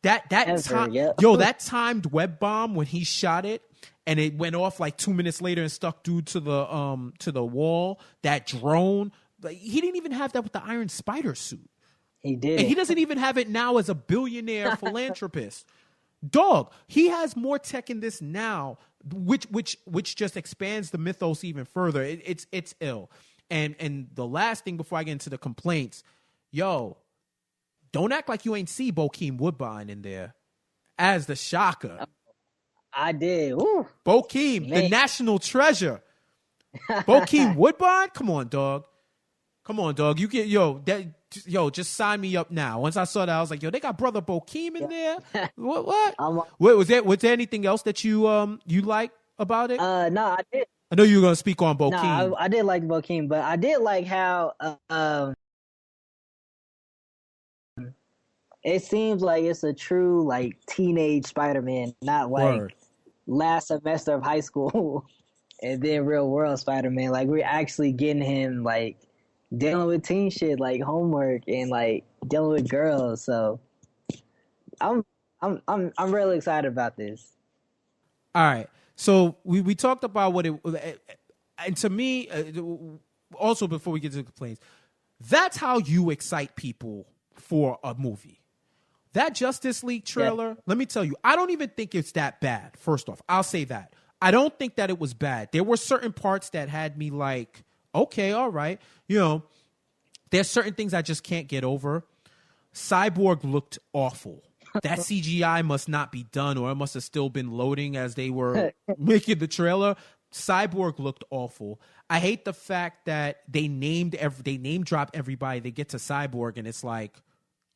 That timed web bomb when he shot it and it went off like 2 minutes later and stuck dude to the wall, that drone, like, he didn't even have that with the Iron Spider suit. He did. And he doesn't even have it now as a billionaire philanthropist. Dog, he has more tech in this now, which just expands the mythos even further. It's ill. And the last thing before I get into the complaints, yo, don't act like you ain't see Bokeem Woodbine in there as the Shocker. I did. Woo. Bokeem, the national treasure. Bokeem Woodbine? Come on, dog. You get just sign me up now. Once I saw that, I was like, yo, they got brother Bokeem in there. What? Was there anything else that you like about it? No, I did. I know you were gonna speak on Bokeem. No, I did like Bokeem, but I did like how it seems like it's a true like teenage Spider-Man, not like last semester of high school and then real world Spider-Man. Like, we're actually getting him like dealing with teen shit like homework and like dealing with girls. So I'm really excited about this. All right. So we talked about what it, and to me, also before we get to the complaints, that's how you excite people for a movie. That Justice League trailer, let me tell you, I don't even think it's that bad. First off, I'll say that. I don't think that it was bad. There were certain parts that had me like, okay, all right. You know, there's certain things I just can't get over. Cyborg looked awful. That CGI must not be done, or it must have still been loading as they were making the trailer. Cyborg looked awful. I hate the fact that they name drop everybody. They get to Cyborg and it's like,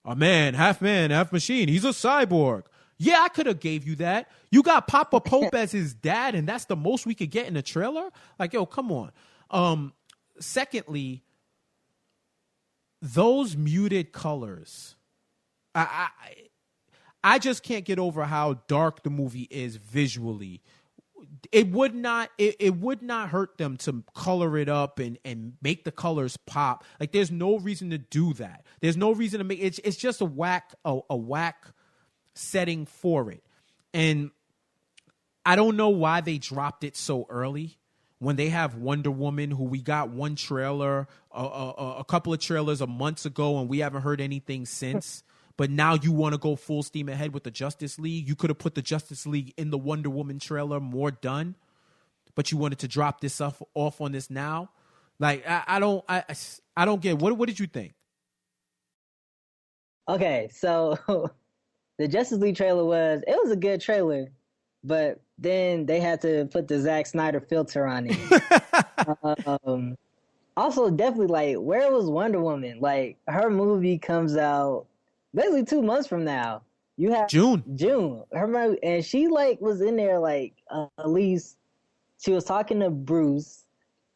a man, half machine. He's a cyborg. Yeah, I could have gave you that. You got Papa Pope as his dad, and that's the most we could get in a trailer? Like, yo, come on. Secondly, those muted colors. I just can't get over how dark the movie is visually. it would not hurt them to color it up and make the colors pop. Like there's no reason to do that. There's no reason to make it's just a whack setting for it. And I don't know why they dropped it so early when they have Wonder Woman, who we got one trailer, a couple of trailers a months ago, and we haven't heard anything since. But now you want to go full steam ahead with the Justice League. You could have put the Justice League in the Wonder Woman trailer, more done. But you wanted to drop this off on this now. Like I don't get it. What did you think? Okay, so the Justice League trailer was a good trailer, but then they had to put the Zack Snyder filter on it. Also, definitely, like, where was Wonder Woman? Like, her movie comes out basically 2 months from now. You have June. Her and she like was in there like at least she was talking to Bruce,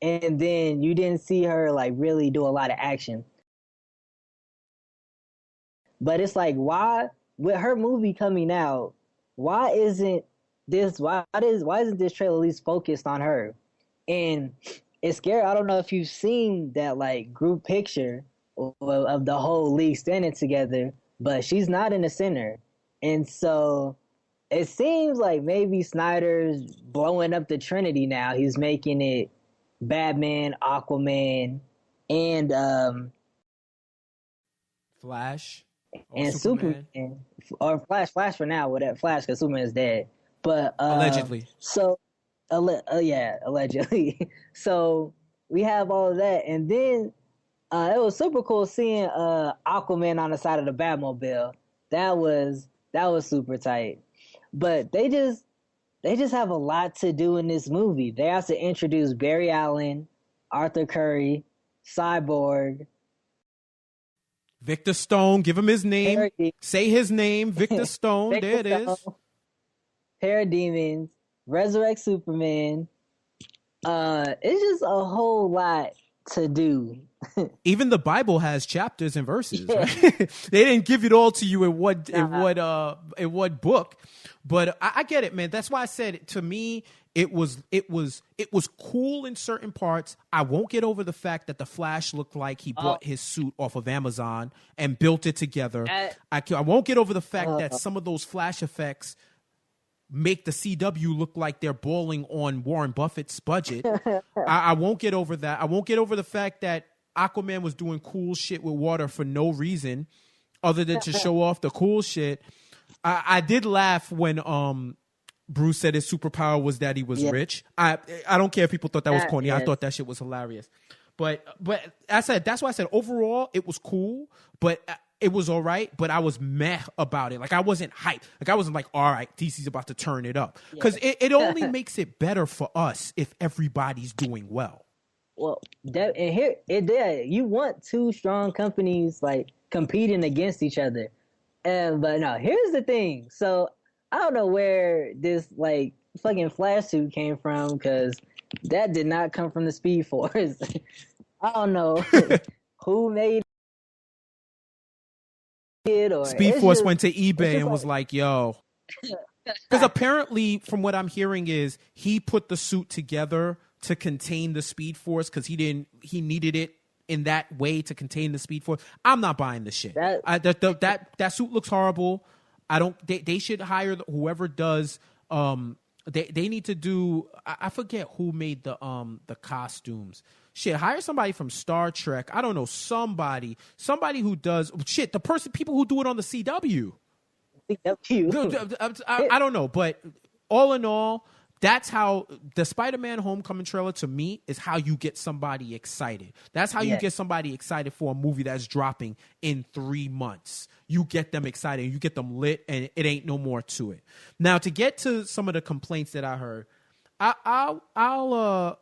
and then you didn't see her like really do a lot of action. But it's like, why with her movie coming out, why isn't this trailer at least focused on her? And it's scary. I don't know if you've seen that like group picture of the whole league standing together, but she's not in the center. And so it seems like maybe Snyder's blowing up the Trinity now. He's making it Batman, Aquaman, and Flash. And Superman. Or Flash for now, whatever. Flash, because Superman is dead. But allegedly. So, allegedly. So we have all of that, and then it was super cool seeing Aquaman on the side of the Batmobile. That was super tight. But they just have a lot to do in this movie. They have to introduce Barry Allen, Arthur Curry, Cyborg, Victor Stone. Give him his name. Say his name. Victor Stone. Victor there it Stone, is. Parademons, Resurrect Superman. It's just a whole lot to do. Even the Bible has chapters and verses. Yeah. Right? They didn't give it all to you in what book, but I get it, man. That's why I said to me it was cool in certain parts. I won't get over the fact that the Flash looked like he bought his suit off of Amazon and built it together. I won't get over the fact that some of those Flash effects make the CW look like they're balling on Warren Buffett's budget. I won't get over that. I won't get over the fact that Aquaman was doing cool shit with water for no reason other than to show off the cool shit. I did laugh when Bruce said his superpower was that he was rich. I don't care if people thought that was corny. I thought that shit was hilarious. But I said, that's why I said overall it was cool, but it was all right, but I was meh about it. Like, I wasn't hyped. Like, I wasn't like, all right, DC's about to turn it up. Because it only makes it better for us if everybody's doing well. Well, you want two strong companies, like, competing against each other. But no, here's the thing. So, I don't know where this, like, fucking Flash suit came from, because that did not come from the Speed Force. I don't know who made it, or Speed Force went to eBay and was like, yo. Because apparently, from what I'm hearing, is he put the suit together to contain the Speed Force because he needed it in that way to contain the Speed Force. I'm not buying the shit. That suit looks horrible. They should hire whoever does. They need to do. I forget who made the costumes. Shit, hire somebody from Star Trek. I don't know, somebody who does shit. People who do it on the CW. I don't know, but all in all, that's how the Spider-Man Homecoming trailer to me is how you get somebody excited. That's how you get somebody excited for a movie that's dropping in 3 months. You get them excited, you get them lit, and it ain't no more to it. Now, to get to some of the complaints that I heard,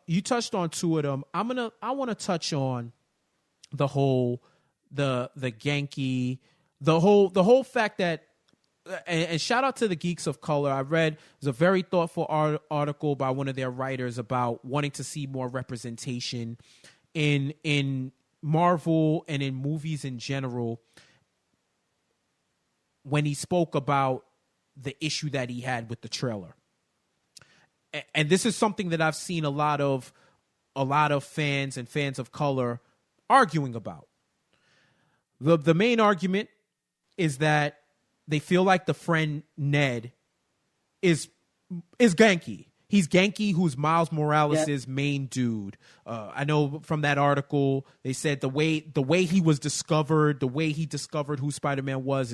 you touched on two of them. I want to touch on the whole the Genki, the whole fact that. And shout out to the Geeks of Color. I read there's a very thoughtful article by one of their writers about wanting to see more representation in Marvel and in movies in general. When he spoke about the issue that he had with the trailer, and this is something that I've seen a lot of fans and fans of color arguing about. The main argument is that they feel like the friend Ned is Genki. He's Genki, who's Miles Morales' main dude. I know from that article they said the way he was discovered, the way he discovered who Spider-Man was,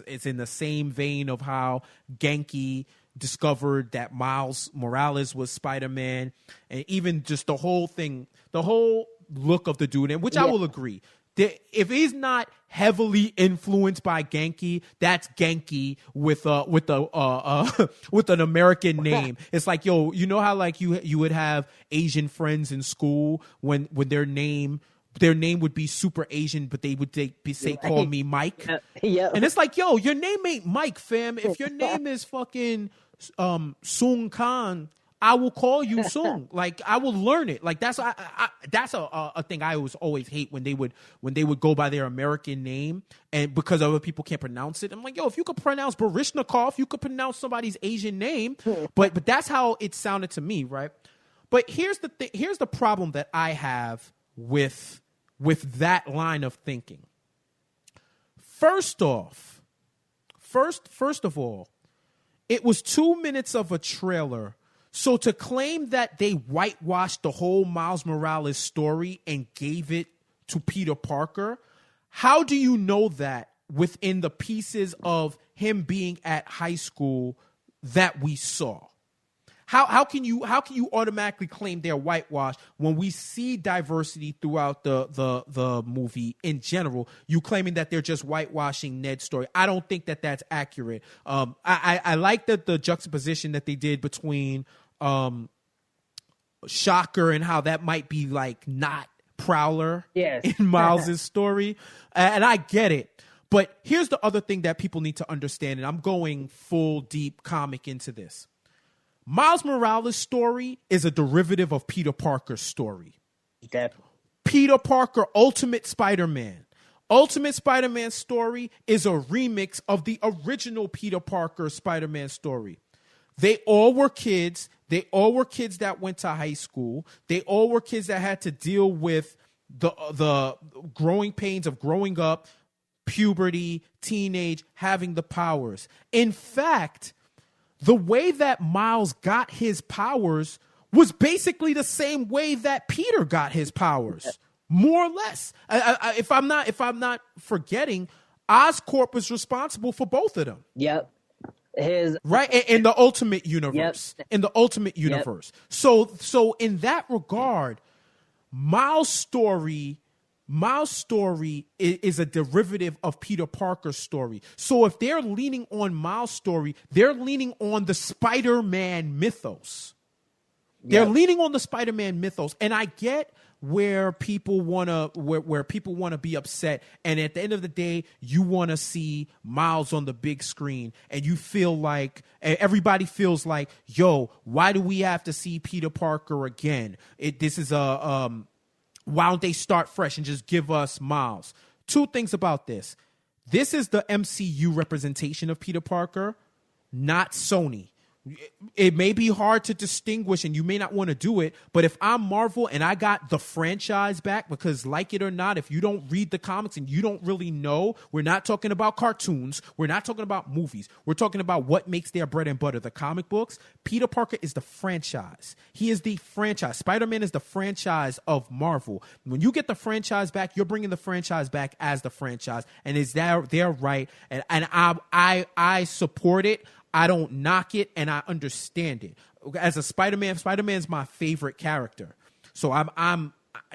it's in the same vein of how Genki discovered that Miles Morales was Spider-Man, and even just the whole thing, the whole look of the dude, and which I will agree. If he's not heavily influenced by Genki, that's Genki with an American name. It's like, yo, you know how like you would have Asian friends in school when their name would be super Asian, but they would say call me Mike. Yeah. And it's like, yo, your name ain't Mike, fam. If your name is fucking Sung Khan, I will call you Sung. Like, I will learn it. Like, that's a thing I always hate when they would go by their American name, and because other people can't pronounce it. I'm like, yo, if you could pronounce Baryshnikov, you could pronounce somebody's Asian name. But that's how it sounded to me, right? But here's the problem that I have with that line of thinking. First of all, it was 2 minutes of a trailer. So to claim that they whitewashed the whole Miles Morales story and gave it to Peter Parker, how do you know that within the pieces of him being at high school that we saw? How can you automatically claim they're whitewashed when we see diversity throughout the movie in general? You claiming that they're just whitewashing Ned's story. I don't think that that's accurate. I like the juxtaposition that they did between Shocker and how that might be like not Prowler in Miles' story. And I get it. But here's the other thing that people need to understand, and I'm going full deep comic into this. Miles Morales' story is a derivative of Peter Parker's story. Definitely. Peter Parker, Ultimate Spider-Man. Ultimate Spider-Man story is a remix of the original Peter Parker Spider-Man story. They all were kids. They all were kids that went to high school. They all were kids that had to deal with the growing pains of growing up, puberty, teenage, having the powers. In fact, the way that Miles got his powers was basically the same way that Peter got his powers, more or less. If I'm not forgetting, Oscorp was responsible for both of them. Yep. Right in the Ultimate Universe. Yep. In the Ultimate Universe. Yep. So in that regard, Miles' story is a derivative of Peter Parker's story. So if they're leaning on Miles' story, they're leaning on the Spider-Man mythos. They're leaning on the Spider-Man mythos. And I get where people wanna be upset, and at the end of the day, you wanna see Miles on the big screen, and you feel like everybody feels like, yo, why do we have to see Peter Parker again? Why don't they start fresh and just give us Miles? Two things about this. This is the MCU representation of Peter Parker, not Sony. It may be hard to distinguish and you may not want to do it, but if I'm Marvel and I got the franchise back, because like it or not, if you don't read the comics and you don't really know, we're not talking about cartoons, we're not talking about movies, we're talking about what makes their bread and butter, the comic books. Peter Parker is the franchise. He is the franchise. Spider-Man is the franchise of Marvel. When you get the franchise back, you're bringing the franchise back as the franchise, and is that they're right, and I support it. I don't knock it, and I understand it. As a Spider-Man's my favorite character. So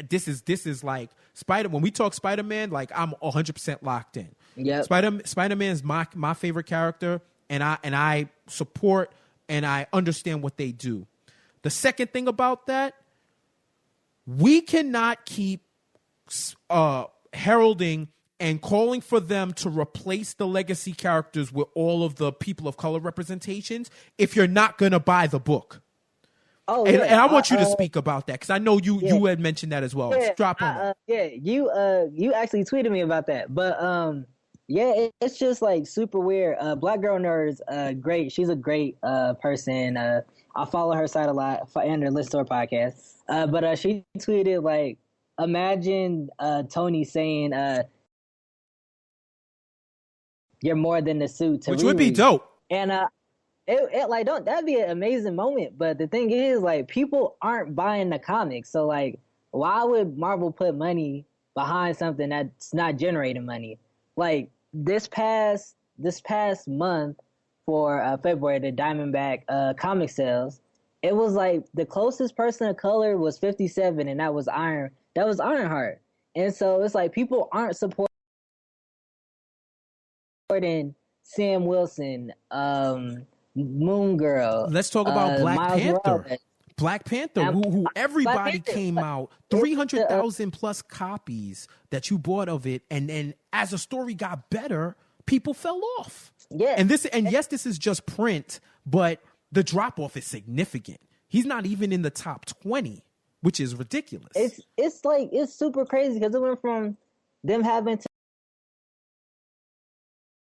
this is like when we talk Spider-Man, like I'm 100% locked in. Yeah. Spider-Man's my favorite character, and I support and I understand what they do. The second thing about that, we cannot keep heralding and calling for them to replace the legacy characters with all of the people of color representations if you're not going to buy the book. Oh, and I want you to speak about that because I know you had mentioned that as well. Yeah, Drop on it. You actually tweeted me about that. But it's just like super weird. Black Girl Nerd's great. She's a great person. I follow her site a lot and listen to her podcast. But she tweeted like, imagine Tony saying, "You're more than the suit" to Which Riri. would be dope. And it like don't that'd be an amazing moment. But the thing is, like, people aren't buying the comics, so like, why would Marvel put money behind something that's not generating money? Like this past month for February, the Diamondback comic sales, it was like the closest person of color was 57, and that was Ironheart. And so it's like people aren't supporting Sam Wilson, Moon Girl. Let's talk about Black Miles Panther. Morales. Black Panther, who everybody came out, 300,000 plus copies that you bought of it, and then as the story got better, people fell off. Yeah, and yes, this is just print, but the drop off is significant. He's not even in the top 20, which is ridiculous. It's like it's super crazy because it went from them having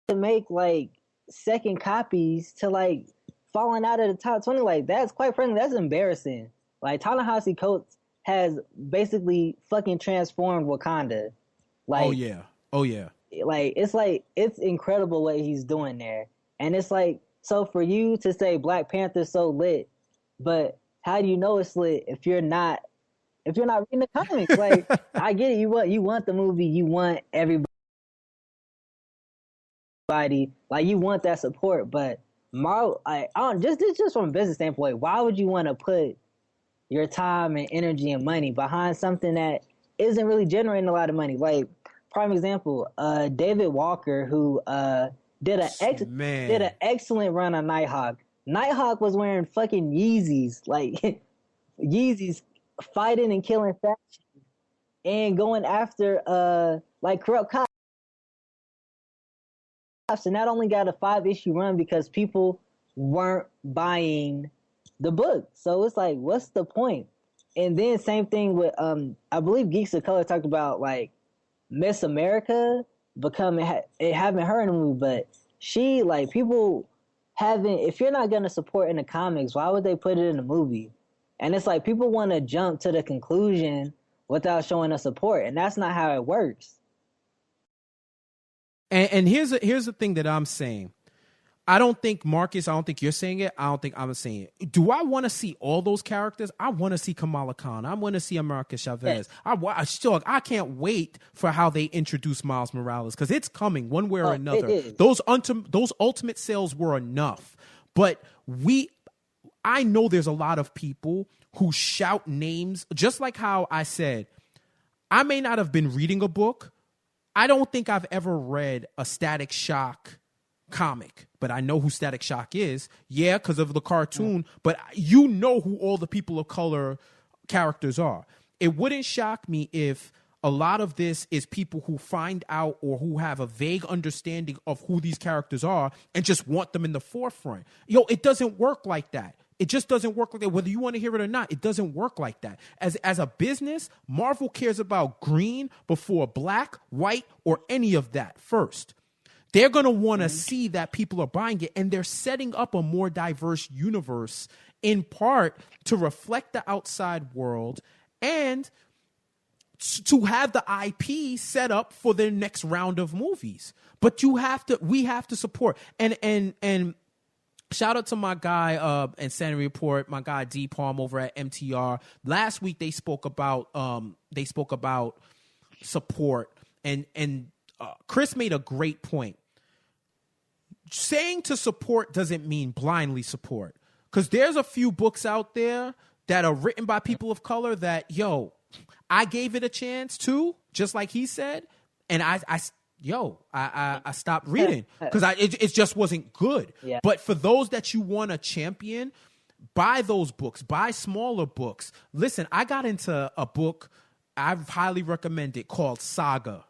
to make like second copies to like falling out of the top 20. Like, that's quite frankly, that's embarrassing. Like, Ta-Nehisi Coates has basically fucking transformed Wakanda. Like, oh yeah. Like, it's incredible what he's doing there. And it's like, so for you to say Black Panther's so lit, but how do you know it's lit if you're not reading the comics? Like, I get it. You want the movie, you want everybody, like, you want that support, but Marvel, just from a business standpoint, why would you want to put your time and energy and money behind something that isn't really generating a lot of money? Like, prime example, David Walker, who did an excellent run on Nighthawk. Nighthawk was wearing fucking Yeezys, like Yeezys, fighting and killing factions and going after like corrupt cops. And that only got a 5-issue run because people weren't buying the book. So it's like, what's the point? And then same thing with I believe Geeks of Color talked about like Miss America becoming having her in the movie, but she, like, people haven't. If you're not gonna support in the comics, why would they put it in the movie? And it's like people want to jump to the conclusion without showing us support, and that's not how it works. And here's the thing that I'm saying. I don't think Marcus, I don't think you're saying it. I don't think I'm saying it. Do I want to see all those characters? I want to see Kamala Khan. I want to see America Chavez. Yeah. I can't wait for how they introduce Miles Morales, because it's coming one way or another. Those ultimate sales were enough. But I know there's a lot of people who shout names, just like how I said, I may not have been reading a book. I don't think I've ever read a Static Shock comic, but I know who Static Shock is. Yeah, because of the cartoon, but you know who all the people of color characters are. It wouldn't shock me if a lot of this is people who find out or who have a vague understanding of who these characters are and just want them in the forefront. It doesn't work like that. It just doesn't work like that. Whether you want to hear it or not, it doesn't work like that. As a business, Marvel cares about green before black, white, or any of that first. They're going to want to see that people are buying it, and they're setting up a more diverse universe in part to reflect the outside world and to have the IP set up for their next round of movies. But we have to support. And shout out to my guy Insanity Report, my guy D Palm over at MTR. Last week they spoke about support, and Chris made a great point. Saying to support doesn't mean blindly support, because there's a few books out there that are written by people of color that I gave it a chance too, just like he said, and I stopped reading because it just wasn't good. Yeah. But for those that you want to champion, buy those books, buy smaller books. Listen, I got into a book I've highly recommended called Saga.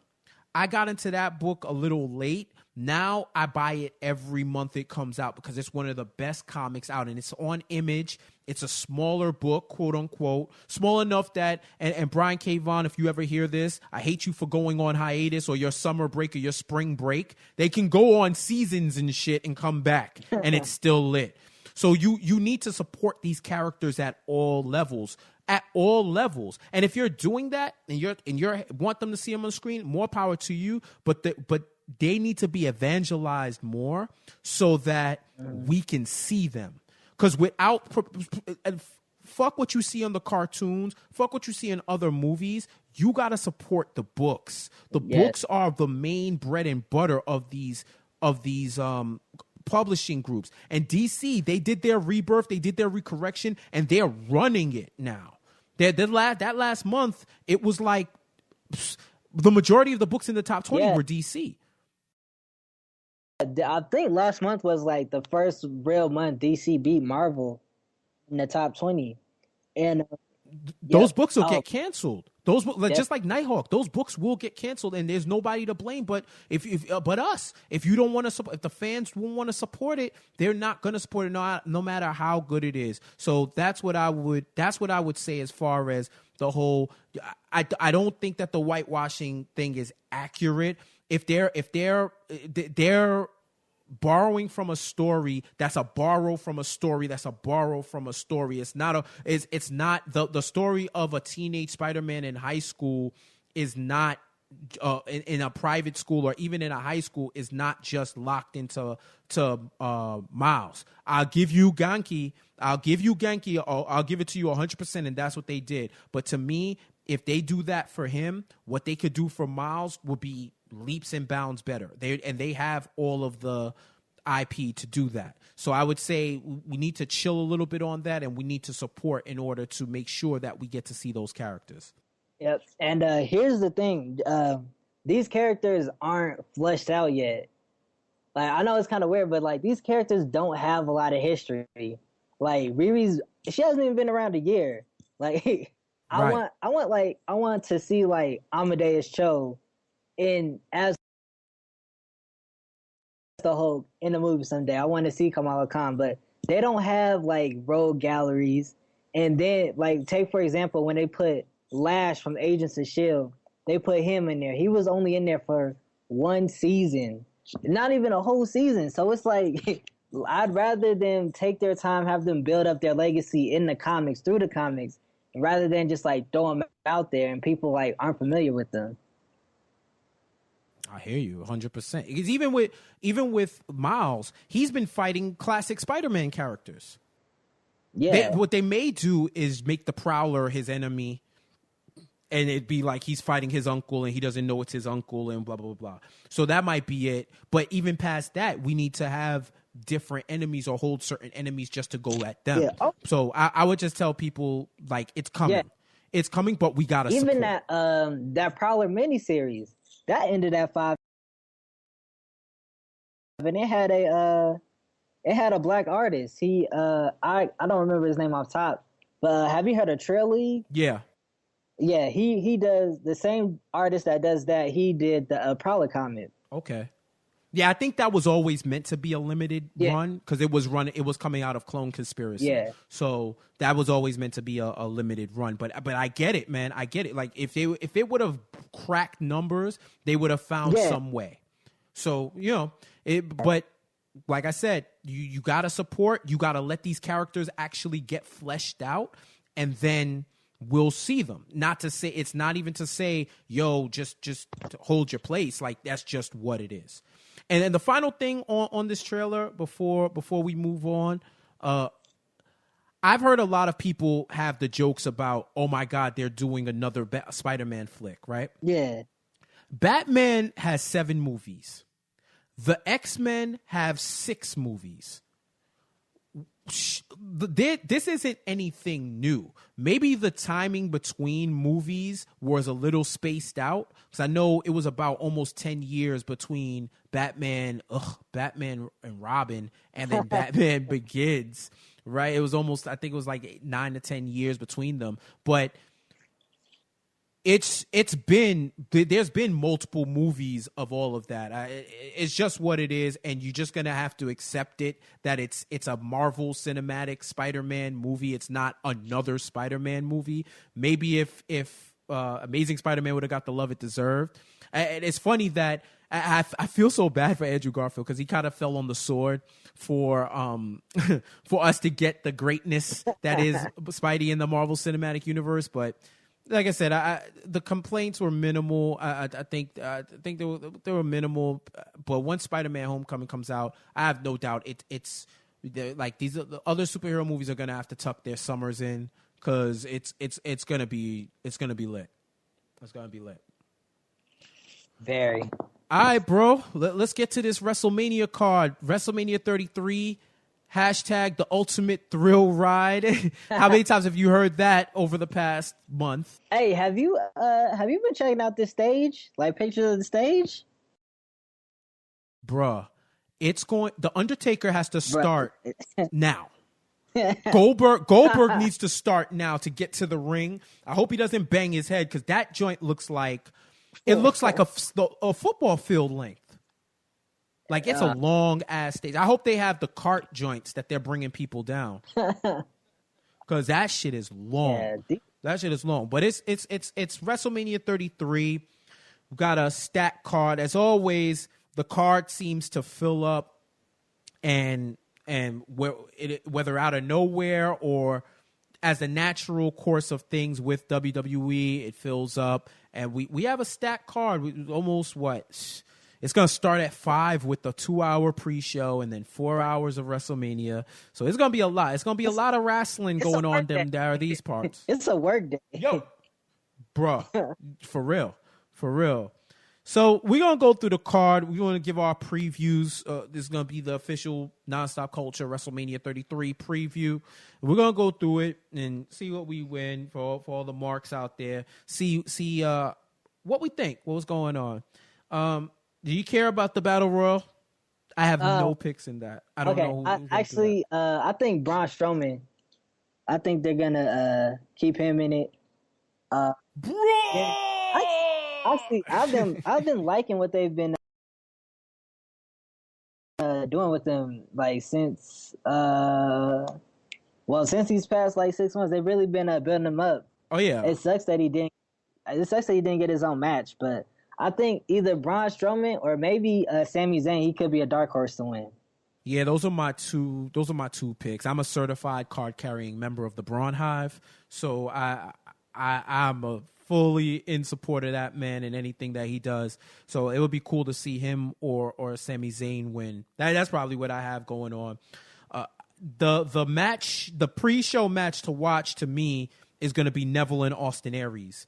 I got into that book a little late. Now I buy it every month it comes out because it's one of the best comics out, and it's on Image. It's a smaller book, quote unquote, small enough that, and Brian K. Vaughan, if you ever hear this, I hate you for going on hiatus or your summer break or your spring break. They can go on seasons and shit and come back, and it's still lit. So you need to support these characters at all levels. At all levels. And if you're doing that and you're want them to see them on the screen, more power to you. But they need to be evangelized more so that we can see them. Because without fuck what you see on the cartoons, fuck what you see in other movies, you got to support the books. The books are the main bread and butter of these publishing groups. And DC, they did their rebirth, they did their recorrection, and they're running it now. That last month, it was like the majority of the books in the top 20 were DC. I think last month was like the first real month DC beat Marvel in the top 20. And those books will get canceled. Those just like Nighthawk, those books will get canceled, and there's nobody to blame but but us. If you don't want to if the fans won't want to support it, they're not going to support it no matter how good it is. So that's what I would say as far as the whole. I don't think that the whitewashing thing is accurate. If they're borrowing from a story, that's a borrow from a story, that's a borrow from a story. It's not the story of a teenage Spider-Man in high school is not in a private school or even in a high school is not just locked into Miles. I'll give you Genki, I'll give it to you 100%, and that's what they did. But to me, if they do that for him, what they could do for Miles would be leaps and bounds better. They have all of the IP to do that. So I would say we need to chill a little bit on that, and we need to support in order to make sure that we get to see those characters. Yep. And here's the thing. These characters aren't fleshed out yet. Like, I know it's kind of weird, but like these characters don't have a lot of history. Like Riri's, she hasn't even been around a year. Like I want to see like Amadeus Cho as the Hulk in the movie someday. I want to see Kamala Khan, but they don't have like rogue galleries. And then like take for example when they put Lash from Agents of S.H.I.E.L.D., they put him in there. He was only in there for one season, not even a whole season. So it's like I'd rather them take their time, have them build up their legacy in the comics, through the comics, rather than just like throw them out there and people like aren't familiar with them. I hear you 100%. Because even with Miles, he's been fighting classic Spider-Man characters. Yeah. What they may do is make the Prowler his enemy, and it'd be like he's fighting his uncle and he doesn't know it's his uncle and blah, blah, blah. So that might be it. But even past that, we need to have different enemies or hold certain enemies just to go at them. Yeah. Oh. So I would just tell people, like, it's coming. Yeah. It's coming, but we got to support. Even that Prowler miniseries, that ended at 5. And it had a black artist. He I don't remember his name off top, but have you heard of Trail League? Yeah. Yeah, he does the same artist that does that. He did the Prowler comic. Okay. Yeah, I think that was always meant to be a limited run because it was coming out of Clone Conspiracy. Yeah. So that was always meant to be a limited run. But I get it, man. I get it. Like if it would have cracked numbers, they would have found some way. So, but like I said, you gotta support, you gotta let these characters actually get fleshed out, and then we'll see them. Not to say, it's not even to say, yo, just hold your place. Like that's just what it is. And then the final thing on this trailer before we move on, I've heard a lot of people have the jokes about, oh my God, they're doing another Spider-Man flick, right? Yeah. Batman has 7 movies. The X-Men have 6 movies. This isn't anything new. Maybe the timing between movies was a little spaced out, because I know it was about almost 10 years between Batman and Robin and then Batman Begins, right? It was almost, I think it was like 9 to 10 years between them, but there's been multiple movies of all of that. It's just what it is, and you're just gonna have to accept it that it's a Marvel Cinematic Spider-Man movie. It's not another Spider-Man movie. Maybe if Amazing Spider-Man would have got the love it deserved. And it's funny that I feel so bad for Andrew Garfield because he kind of fell on the sword for for us to get the greatness that is Spidey in the Marvel Cinematic Universe. But like I said, the complaints were minimal. I think they were minimal. But once Spider-Man: Homecoming comes out, I have no doubt it's like the other superhero movies are gonna have to tuck their summers in because it's gonna be lit. It's gonna be lit. Very. All right, bro. Let's get to this WrestleMania card. WrestleMania 33. Hashtag the ultimate thrill ride. How many times have you heard that over the past month? Hey, have you been checking out this stage? Like pictures of the stage? Bruh. The Undertaker has to start now. Goldberg needs to start now to get to the ring. I hope he doesn't bang his head because that joint looks like a football field length. Like it's a long ass stage. I hope they have the cart joints that they're bringing people down because that shit is long. Yeah, that shit is long. But it's WrestleMania 33. We've got a stacked card as always. The card seems to fill up, and whether out of nowhere or as a natural course of things with WWE, it fills up, and we have a stacked card. Almost it's going to start at 5 with the 2-hour pre-show and then 4 hours of WrestleMania. So it's going to be a lot. It's going to be a lot of wrestling going on these parts. It's a work day. Yo, bruh, for real. So we're going to go through the card. We're going to give our previews. This is going to be the official Nonstop Culture WrestleMania 33 preview. We're going to go through it and see what we win for all the marks out there. See what we think, what was going on. Do you care about the Battle Royal? I have no picks in that. I don't know. I think Braun Strowman. I think they're going to keep him in it. Bro! Yeah, I've been liking what they've been doing with them since these past 6 months. They've really been building him up. Oh yeah. It sucks that he didn't get his own match, but I think either Braun Strowman or maybe Sami Zayn, he could be a dark horse to win. Yeah, those are my two picks. I'm a certified card carrying member of the Braun Hive, so I'm fully in support of that man and anything that he does. So it would be cool to see him or Sami Zayn win. That's probably what I have going on. The match, the pre-show match to watch to me is going to be Neville and Austin Aries.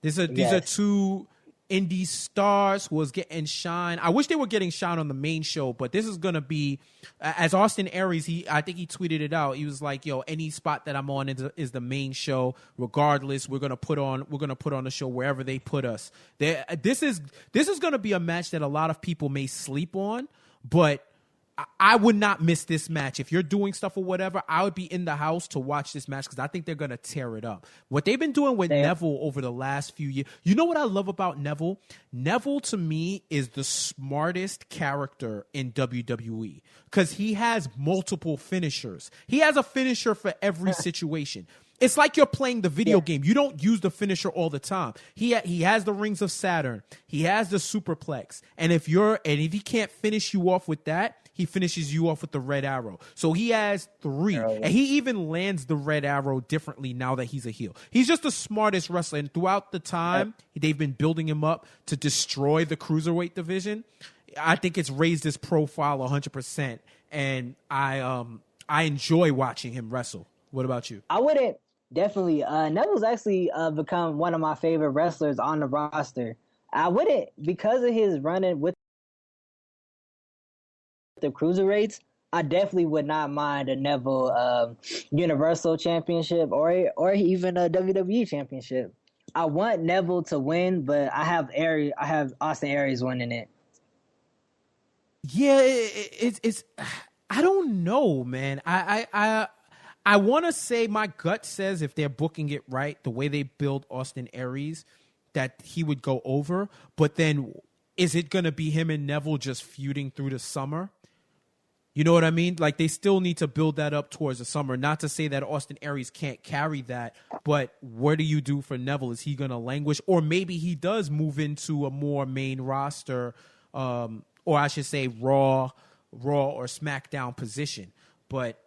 These are two indie stars who was getting shine. I wish they were getting shine on the main show, but this is going to be, as Austin Aries, I think he tweeted it out. He was like, yo, any spot that I'm on is the main show. Regardless, we're going to put on the show wherever they put us. This is going to be a match that a lot of people may sleep on, but I would not miss this match. If you're doing stuff or whatever, I would be in the house to watch this match because I think they're going to tear it up. What they've been doing with Neville over the last few years. You know what I love about Neville? Neville, to me, is the smartest character in WWE because he has multiple finishers. He has a finisher for every situation. It's like you're playing the video game. You don't use the finisher all the time. He has the Rings of Saturn. He has the Superplex. And if he can't finish you off with that, he finishes you off with the Red Arrow. So he has 3. And he even lands the Red Arrow differently now that he's a heel. He's just the smartest wrestler. And throughout the time, they've been building him up to destroy the Cruiserweight division. I think it's raised his profile 100%. And I enjoy watching him wrestle. What about you? I wouldn't. Definitely. Neville's actually become one of my favorite wrestlers on the roster. I wouldn't, because of his running with the cruiserweights, I definitely would not mind a Neville Universal Championship or even a WWE Championship. I want Neville to win, but I have Austin Aries winning it. Yeah, it's I don't know, man. I want to say my gut says if they're booking it right, the way they build Austin Aries, that he would go over. But then is it going to be him and Neville just feuding through the summer? You know what I mean? Like, they still need to build that up towards the summer. Not to say that Austin Aries can't carry that, but what do you do for Neville? Is he going to languish? Or maybe he does move into a more main roster, or I should say Raw or SmackDown position. But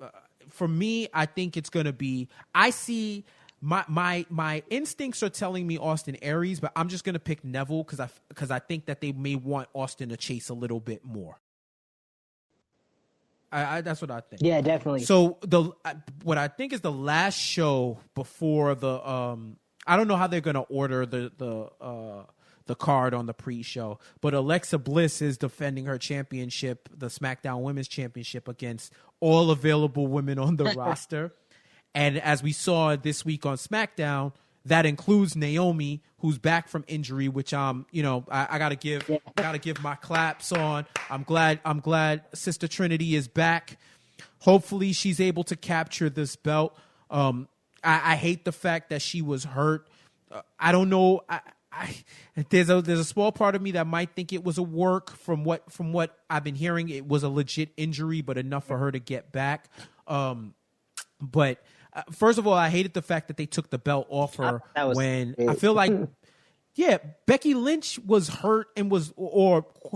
for me, I think it's going to be, I see my instincts are telling me Austin Aries, but I'm just going to pick Neville because I think that they may want Austin to chase a little bit more. That's what I think. Yeah, definitely. So what I think is the last show before the I don't know how they're gonna order the card on the pre-show, but Alexa Bliss is defending her championship, the SmackDown Women's Championship, against all available women on the roster. And as we saw this week on SmackDown, that includes Naomi, who's back from injury, which I gotta give my claps on. I'm glad Sister Trinity is back. Hopefully she's able to capture this belt. I hate the fact that she was hurt. I don't know. There's a small part of me that might think it was a work. From what I've been hearing, it was a legit injury, but enough for her to get back. But first of all, I hated the fact that they took the belt off her when I feel like, yeah, Becky Lynch was hurt and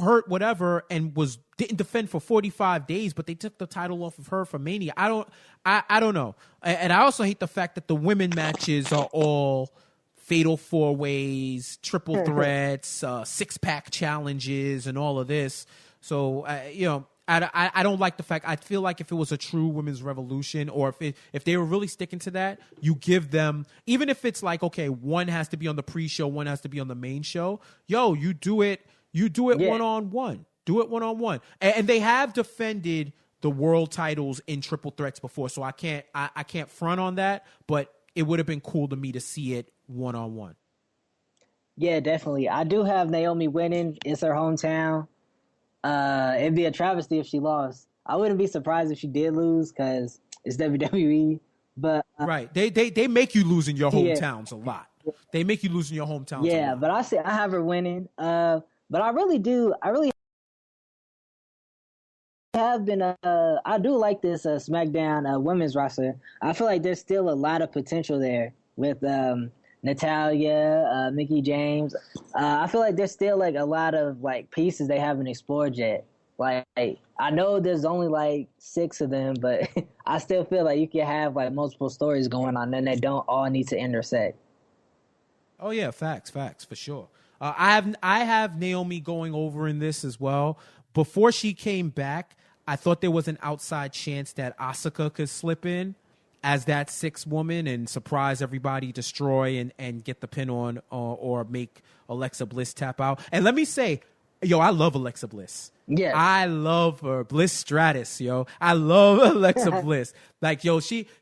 hurt whatever and didn't defend for 45 days, but they took the title off of her for Mania. I don't know. And I also hate the fact that the women matches are all fatal 4-ways, triple threats, 6-pack challenges, and all of this. So, I don't like the fact. I feel like if it was a true women's revolution, or if they were really sticking to that, you give them, even if it's like, okay, one has to be on the pre-show, one has to be on the main show. You do it one-on-one. Do it one-on-one. And they have defended the world titles in triple threats before, so I can't front on that, but it would have been cool to me to see it one-on-one. Yeah, definitely. I do have Naomi winning. It's her hometown. It'd be a travesty if she lost. I wouldn't be surprised if she did lose because it's WWE. But right, they make you lose in your hometowns a lot. They make you lose in your hometowns. Yeah, but I have her winning. But I really have been. I do like this SmackDown women's roster. I feel like there's still a lot of potential there with Natalia, Mickie James. I feel like there's still like a lot of like pieces they haven't explored yet. Like, I know there's only like 6 of them, but I still feel like you can have like multiple stories going on and they don't all need to intersect. Oh yeah, facts for sure. I have Naomi going over in this as well. Before she came back, I thought there was an outside chance that Asuka could slip in as that 6th woman and surprise everybody, destroy and get the pin on, or make Alexa Bliss tap out. And let me say, I love Alexa Bliss. Yeah, I love her. Bliss Stratus, I love Alexa Bliss. Like,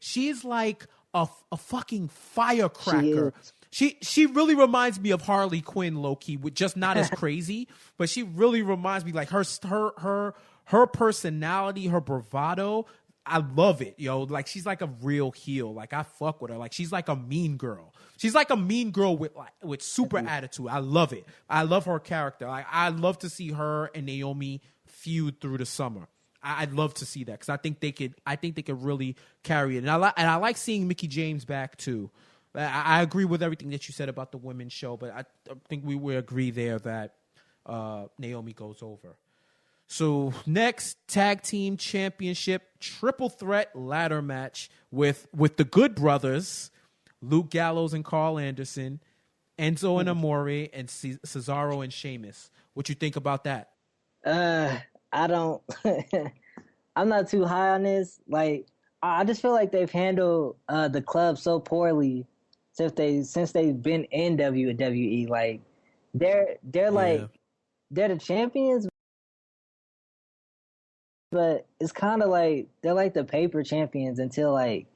she's like a fucking firecracker. She really reminds me of Harley Quinn, low-key, with just not as crazy, but she really reminds me, like, her personality, her bravado. I love it, Like, she's like a real heel. Like, I fuck with her. Like, she's like a mean girl. She's like a mean girl with super attitude. I love it. I love her character. I love to see her and Naomi feud through the summer. I'd love to see that because I think they could really carry it. And I like seeing Mickie James back too. I agree with everything that you said about the women's show, but I think we will agree there that Naomi goes over. So next, tag team championship triple threat ladder match with the Good Brothers, Luke Gallows and Carl Anderson, Enzo and Amore, and Cesaro and Sheamus. What you think about that? I don't. I'm not too high on this. Like, I just feel like they've handled the club so poorly since they've been in WWE. Like, they're like they're the champions. But it's kind of like they're like the paper champions until like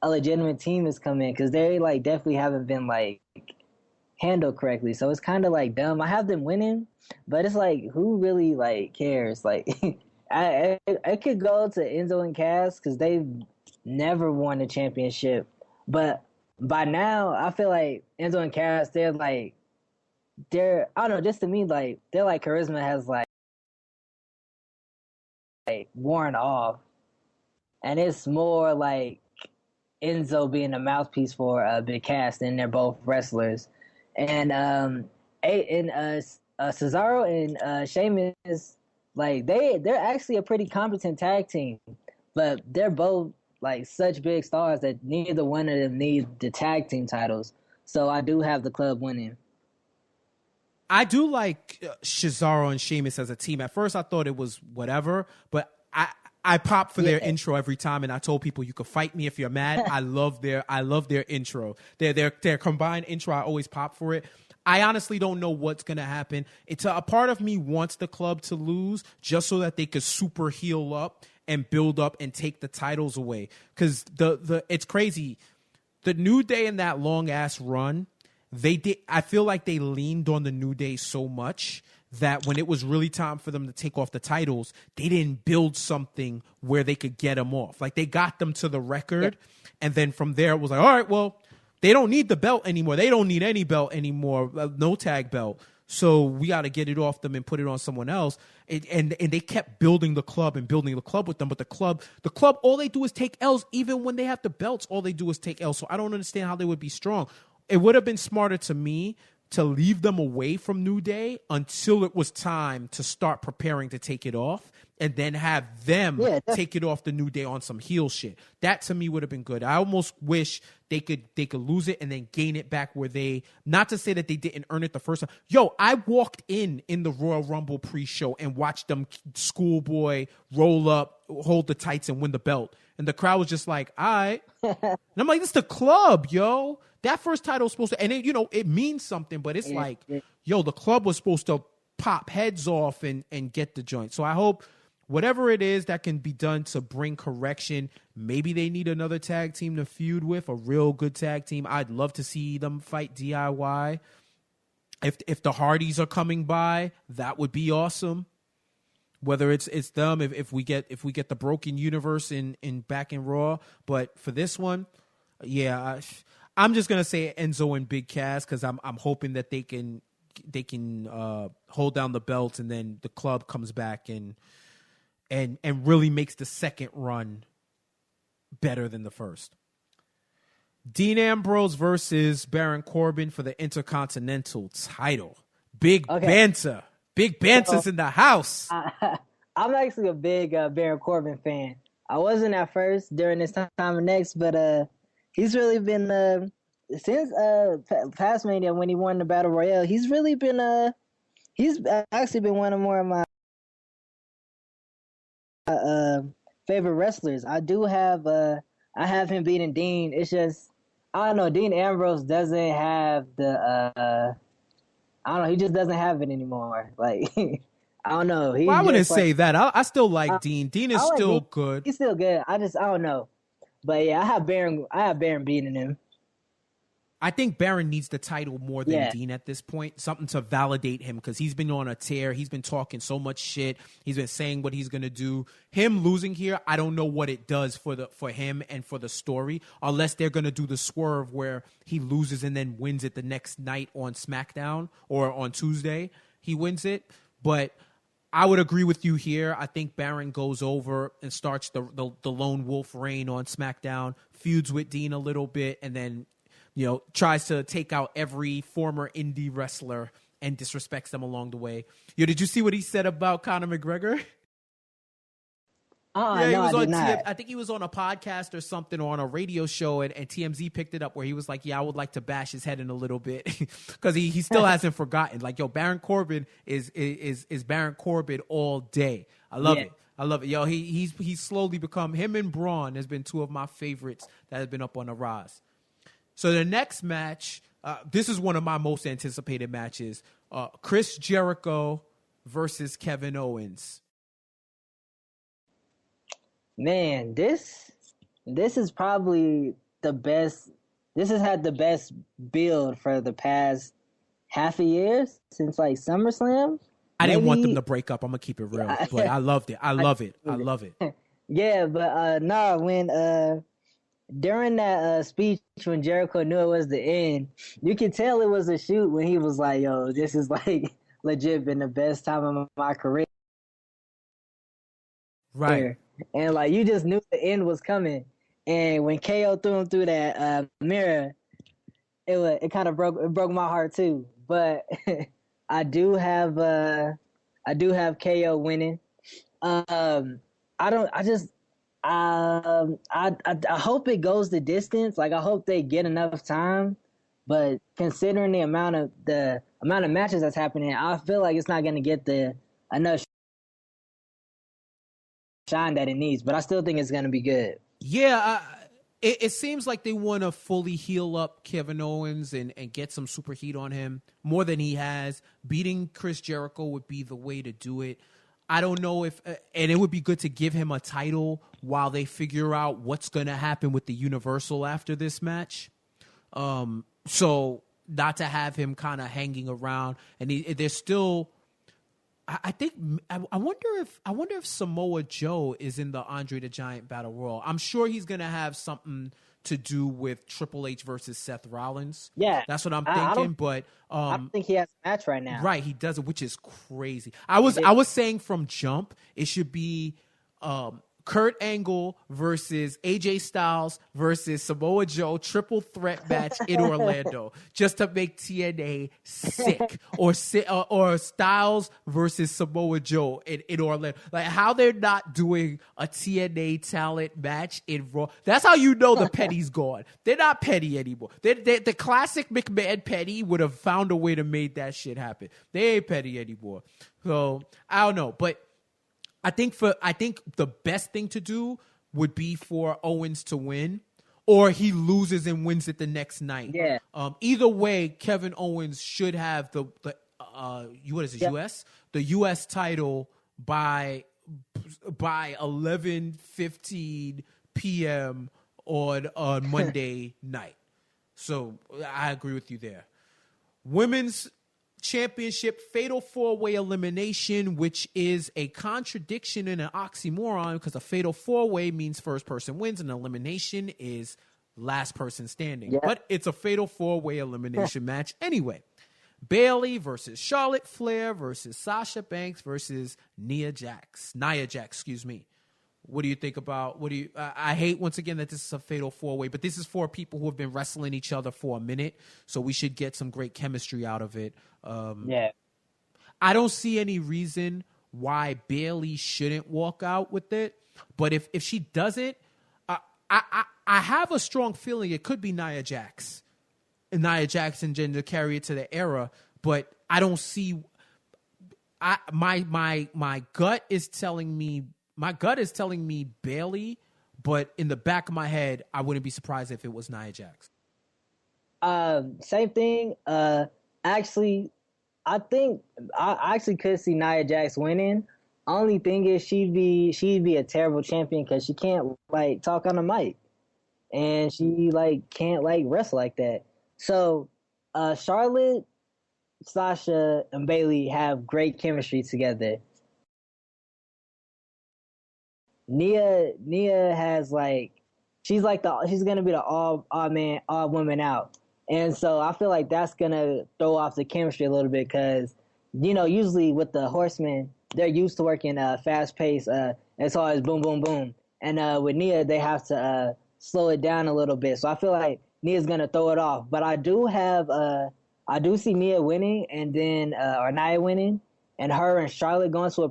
a legitimate team has come in because they like definitely haven't been like handled correctly. So it's kind of like dumb. I have them winning, but it's like who really like cares? Like I could go to Enzo and Cass because they've never won a championship, but by now I feel like Enzo and Cass they're I don't know, just to me like they're like charisma has like worn off, and it's more like Enzo being a mouthpiece for Big Cass, and they're both wrestlers. And Cesaro and Sheamus, like they're actually a pretty competent tag team, but they're both like such big stars that neither one of them need the tag team titles. So I do have the club winning. I do like Cesaro and Sheamus as a team. At first, I thought it was whatever, but I pop for their intro every time, and I told people you could fight me if you're mad. I love their intro. Their combined intro. I always pop for it. I honestly don't know what's gonna happen. It's a part of me wants the club to lose just so that they could super heal up and build up and take the titles away. Because it's crazy. The New Day in that long ass run, they did. I feel like they leaned on the New Day so much that when it was really time for them to take off the titles, they didn't build something where they could get them off. Like they got them to the record, and then from there it was like, all right, well, they don't need the belt anymore. They don't need any belt anymore, no tag belt. So we got to get it off them and put it on someone else. And they kept building the club and building the club with them. But the club, all they do is take L's. Even when they have the belts, all they do is take L's. So I don't understand how they would be strong. It would have been smarter to me to leave them away from New Day until it was time to start preparing to take it off, and then have them take it off the New Day on some heel shit. That to me would have been good. I almost wish they could lose it and then gain it back where they, not to say that they didn't earn it the first time. Yo, I walked in the Royal Rumble pre-show and watched them schoolboy roll up, hold the tights, and win the belt. And the crowd was just like, all right. And I'm like, this is the club, yo. That first title was supposed to, and it means something, but it's yo, the club was supposed to pop heads off and get the joint. So I hope whatever it is that can be done to bring correction, maybe they need another tag team to feud with, a real good tag team. I'd love to see them fight DIY. If the Hardys are coming by, that would be awesome. Whether it's them, if we get the Broken Universe in back in Raw, but for this one, I'm just gonna say Enzo and Big Cass because I'm hoping that they can hold down the belts, and then the club comes back and really makes the second run better than the first. Dean Ambrose versus Baron Corbin for the Intercontinental title. Big banter. Big banter's in the house. I'm actually a big Baron Corbin fan. I wasn't at first during this time of next, but he's really been since past Mania when he won the Battle Royale. He's really been he's actually been one of more of my favorite wrestlers. I have him beating Dean. It's just I don't know. Dean Ambrose doesn't have the I don't know. He just doesn't have it anymore. Like I don't know. Well, I wouldn't say that. I still like Dean. Dean is still good. He's still good. I don't know. But yeah, I have Baron beating him. I think Baron needs the title more than Dean at this point. Something to validate him because he's been on a tear. He's been talking so much shit. He's been saying what he's gonna do. Him losing here, I don't know what it does for him and for the story, unless they're gonna do the swerve where he loses and then wins it the next night on SmackDown or on Tuesday. He wins it, but I would agree with you here. I think Baron goes over and starts the lone wolf reign on SmackDown, feuds with Dean a little bit, and then tries to take out every former indie wrestler and disrespects them along the way. Did you see what he said about Conor McGregor? No, I did not. I think he was on a podcast or something, or on a radio show, and TMZ picked it up where he was like, I would like to bash his head in a little bit because he still hasn't forgotten. Like, Baron Corbin is Baron Corbin all day. I love it. I love it. Yo, he's slowly become, him and Braun has been two of my favorites that have been up on the rise. So the next match, this is one of my most anticipated matches, Chris Jericho versus Kevin Owens. Man, this is probably the best. This has had the best build for the past half a year since like SummerSlam. I didn't want them to break up. I'm gonna keep it real, but I loved it. I love it. Yeah, but when during that speech when Jericho knew it was the end, you could tell it was a shoot when he was like, "Yo, this is like legit been the best time of my career." Right. And like you just knew the end was coming. And when KO threw him through that mirror, it kind of broke my heart too. But I do have KO winning. I don't. I just. I hope it goes the distance. Like I hope they get enough time. But considering the amount of matches that's happening, I feel like it's not going to get the enough shine that it needs. But I still think it's going to be good. Yeah, it seems like they want to fully heal up Kevin Owens and get some super heat on him more than he has. Beating Chris Jericho would be the way to do it. I don't know if, and it would be good to give him a title while they figure out what's going to happen with the Universal after this match. So not to have him kind of hanging around, and there's still. I think I wonder if Samoa Joe is in the Andre the Giant Battle Royal. I'm sure he's gonna have something to do with Triple H versus Seth Rollins. Yeah, that's what I'm thinking. But I don't think he has a match right now. Right, he doesn't, which is crazy. I was saying from jump, it should be Kurt Angle versus AJ Styles versus Samoa Joe triple threat match in Orlando, just to make TNA sick, or Styles versus Samoa Joe in Orlando. Like how they're not doing a TNA talent match in Raw. That's how you know the petty's gone. They're not petty anymore. The classic McMahon petty would have found a way to make that shit happen. They ain't petty anymore. So I don't know, but. I think the best thing to do would be for Owens to win, or he loses and wins it the next night. Yeah. Either way, Kevin Owens should have the what is it, yep. The US title by 11:15 p.m. on Monday night. So I agree with you there. Women's Championship fatal 4-way elimination, which is a contradiction and an oxymoron because a fatal 4-way means first person wins and elimination is last person standing. Yeah. But it's a fatal 4-way elimination match anyway. Bayley versus Charlotte Flair versus Sasha Banks versus Nia Jax. What do you think about? I hate once again that this is a fatal 4-way, but this is for people who have been wrestling each other for a minute, so we should get some great chemistry out of it. Yeah, I don't see any reason why Bayley shouldn't walk out with it, but if she doesn't, I have a strong feeling it could be Nia Jax, and Nia Jackson to carry it to the era, but I don't see. My gut is telling me. My gut is telling me Bayley, but in the back of my head, I wouldn't be surprised if it was Nia Jax. Same thing. Actually, I think I actually could see Nia Jax winning. Only thing is she'd be a terrible champion because she can't like talk on the mic, and she like can't like wrestle like that. So, Charlotte, Sasha, and Bayley have great chemistry together. Nia has like she's gonna be the all women out, and so I feel like that's gonna throw off the chemistry a little bit because usually with the Horsemen they're used to working fast pace, it's always boom boom boom, and with Nia they have to slow it down a little bit. So I feel like Nia's gonna throw it off, but I do see Nia winning and then or Nia winning and her and Charlotte going to a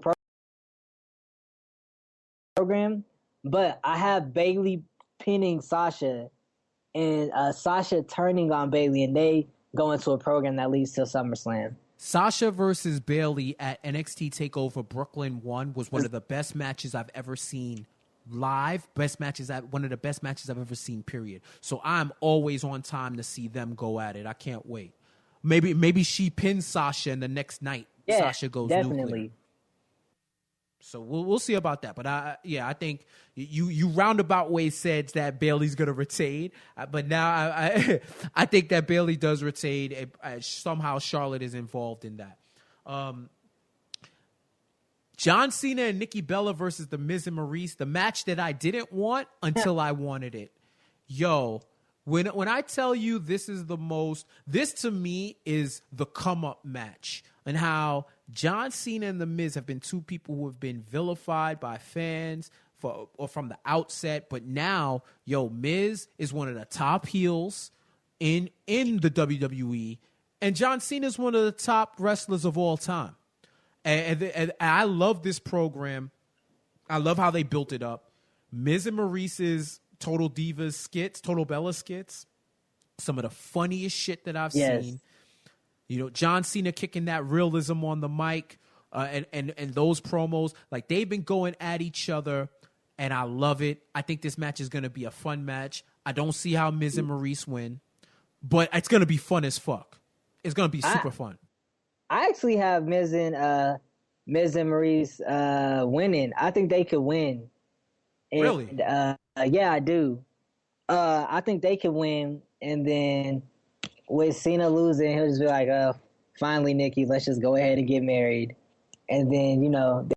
program, but I have Bayley pinning Sasha and Sasha turning on Bayley, and they go into a program that leads to SummerSlam. Sasha versus Bayley at NXT TakeOver Brooklyn 1 was one of the best matches I've ever seen live. One of the best matches I've ever seen, period. So I'm always on time to see them go at it. I can't wait. Maybe she pins Sasha and the next night Sasha goes definitely. Nuclear. So we'll see about that, but I think you roundabout way said that Bayley's gonna retain, but now I think that Bayley does retain. Somehow Charlotte is involved in that. John Cena and Nikki Bella versus The Miz and Maurice, the match that I didn't want until I wanted it. Yo, when I tell you this to me is the come up match, and how John Cena and The Miz have been two people who have been vilified by fans from the outset, but now, Miz is one of the top heels in the WWE, and John Cena is one of the top wrestlers of all time. And I love this program. I love how they built it up. Miz and Maurice's Total Divas skits, Total Bella skits, some of the funniest shit that I've seen. John Cena kicking that realism on the mic, and those promos, like they've been going at each other, and I love it. I think this match is going to be a fun match. I don't see how Miz and Maurice win, but it's going to be fun as fuck. It's going to be super fun. I actually have Miz and Maurice winning. I think they could win. And, really? Yeah, I do. I think they could win, and then with Cena losing, he'll just be like, finally, Nikki, let's just go ahead and get married. And then,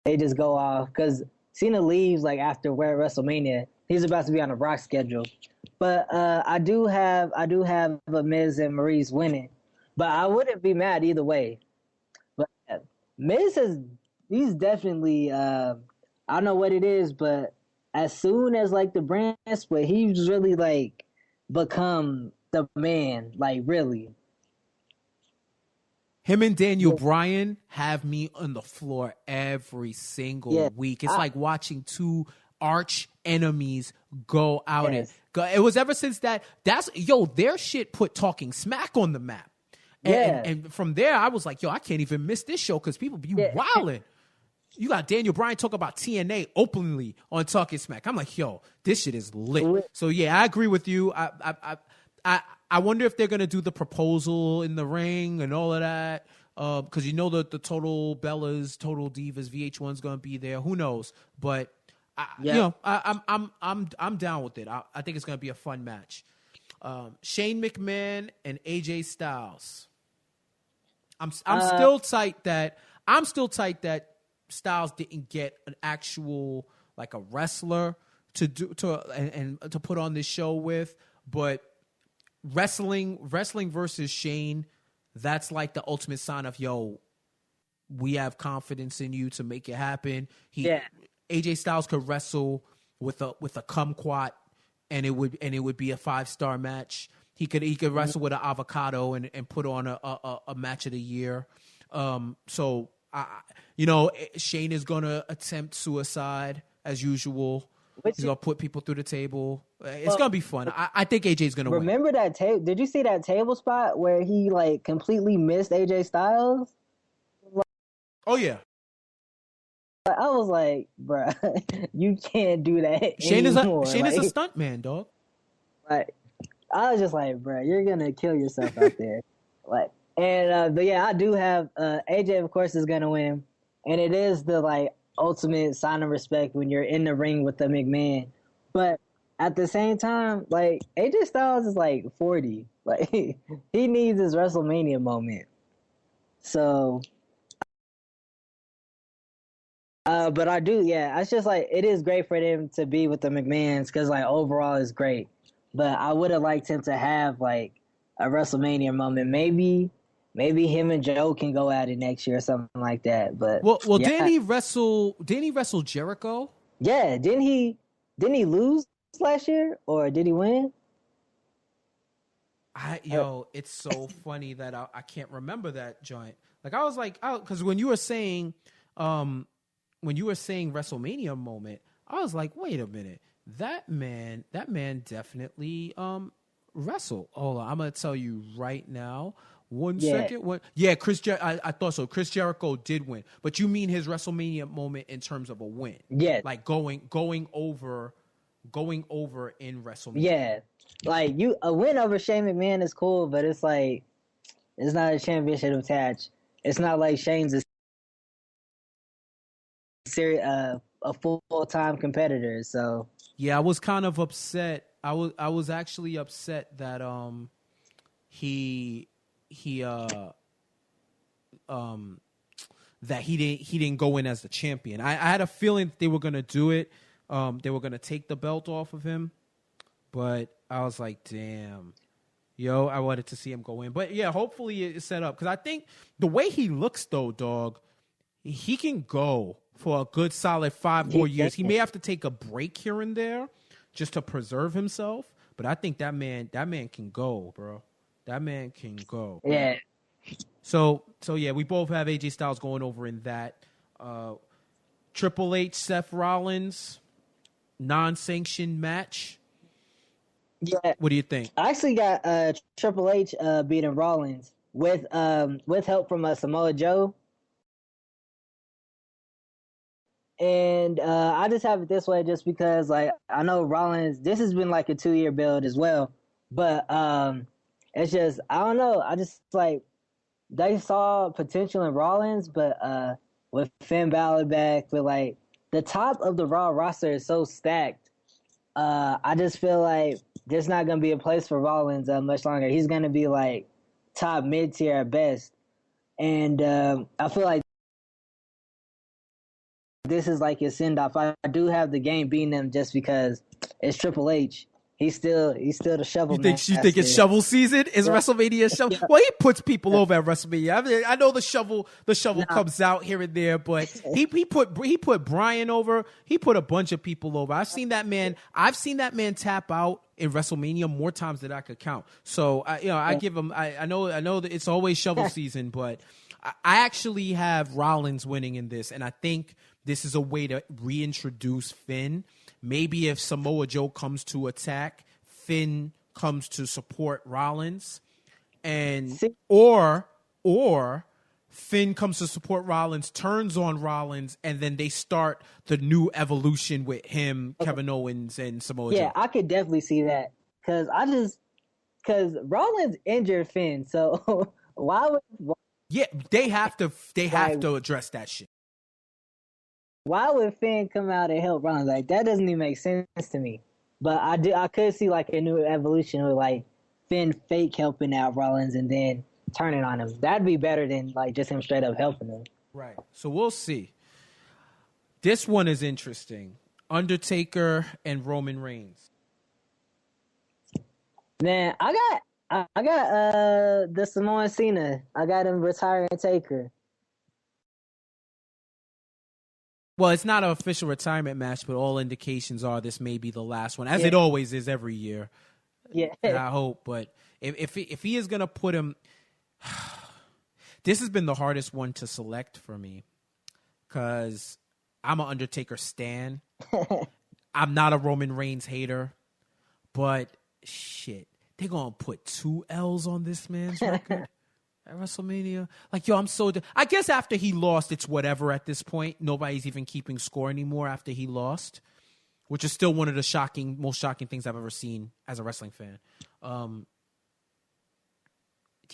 they just go off. Because Cena leaves, like, after WrestleMania. He's about to be on a Rock schedule. But I do have a Miz and Maurice winning. But I wouldn't be mad either way. But Miz he's definitely, I don't know what it is, but as soon as, like, the brand split, he's really, like, become the man, like, really. Him and Daniel Bryan have me on the floor every single week. It's like watching two arch enemies go out. It was ever since their shit put Talking Smack on the map. And from there, I was like, I can't even miss this show because people be wilding. You got Daniel Bryan talk about TNA openly on Talking Smack. I'm like, this shit is lit. So I agree with you. I wonder if they're gonna do the proposal in the ring and all of that. Because the Total Bellas, Total Divas, VH1's gonna be there. Who knows? But I'm down with it. I think it's gonna be a fun match. Shane McMahon and AJ Styles. I'm still tight that Styles didn't get an actual, like, a wrestler to put on this show with, but wrestling versus Shane, that's like the ultimate sign of we have confidence in you to make it happen. AJ Styles could wrestle with a kumquat, and it would be a 5-star match. He could wrestle with an avocado and put on a match of the year. So Shane is gonna attempt suicide as usual. He's gonna put people through the table. It's gonna be fun. I think AJ's gonna win. Remember that table? Did you see that table spot where he, like, completely missed AJ Styles? Oh yeah. I was like, bruh, you can't do that Shane anymore. Shane is a stunt man, dog. Like, I was just like, bruh, you're gonna kill yourself out there. Like, and but I do have AJ. Of course, is gonna win, and it is the, like, ultimate sign of respect when you're in the ring with the McMahon. But at the same time, like, AJ Styles is like 40. Like, he needs his WrestleMania moment. So. But I do, it's just like, it is great for them to be with the McMahons because, like, overall it's great. But I would have liked him to have, like, a WrestleMania moment. Maybe him and Joe can go at it next year or something like that. But didn't he wrestle Jericho? Yeah, didn't he lose last year or did he win? It's so funny that I can't remember that joint. Like, I was like, because when you were saying WrestleMania moment, I was like, wait a minute, that man definitely wrestled. Hold on, I'm gonna tell you right now. One second. I thought so. Chris Jericho did win, but you mean his WrestleMania moment in terms of a win? Yeah, like going over in WrestleMania. Yeah, like, a win over Shane McMahon is cool, but it's like, it's not a championship attached. It's not like Shane's a full-time competitor. So I was kind of upset. I was actually upset that that he didn't go in as the champion. I had a feeling that they were gonna do it. They were gonna take the belt off of him, but I was like, damn, I wanted to see him go in. But yeah, hopefully it's set up. Because I think the way he looks, though, dog, he can go for a good solid 5 more years. He may have to take a break here and there just to preserve himself. But I think that man can go, bro. That man can go. Yeah. So yeah, we both have AJ Styles going over in that. Triple H, Seth Rollins, non-sanctioned match. Yeah. What do you think? I actually got Triple H beating Rollins with help from Samoa Joe. And I just have it this way just because, like, I know Rollins, this has been like a 2-year build as well. But it's just, I don't know. I just, like, they saw potential in Rollins, but with Finn Balor back, with, like, the top of the Raw roster is so stacked. I just feel like there's not going to be a place for Rollins much longer. He's going to be, like, top mid-tier at best. And I feel like this is like his send-off. I do have the game beating him just because it's Triple H. He's still the shovel. You think it's shovel season? Is WrestleMania shovel? Yeah. Well, he puts people over at WrestleMania. I mean, I know the shovel comes out here and there, but he put Bryan over. He put a bunch of people over. I've seen that man tap out in WrestleMania more times than I could count. So I give him. I know that it's always shovel season, but I actually have Rollins winning in this, and I think this is a way to reintroduce Finn. Maybe if Samoa Joe comes to attack, Finn comes to support Rollins, or Finn comes to support Rollins, turns on Rollins, and then they start the new evolution with him, Kevin Owens, and Samoa Joe. Yeah, I could definitely see that because Rollins injured Finn, so why would? Yeah, they have to address that shit. Why would Finn come out and help Rollins? Like, that doesn't even make sense to me. But I could see like a new evolution with like Finn fake helping out Rollins and then turning on him. That'd be better than like just him straight up helping him. Right. So we'll see. This one is interesting. Undertaker and Roman Reigns. Man, I got the Samoan Cena. I got him retiring Taker. Well, it's not an official retirement match, but all indications are this may be the last one, as it always is every year. Yeah, I hope. But if he is gonna put him, this has been the hardest one to select for me because I'm an Undertaker stan. I'm not a Roman Reigns hater, but shit, they're gonna put 2 L's on this man's record. At WrestleMania, like, I'm so. I guess after he lost, it's whatever at this point. Nobody's even keeping score anymore after he lost, which is still one of the most shocking things I've ever seen as a wrestling fan.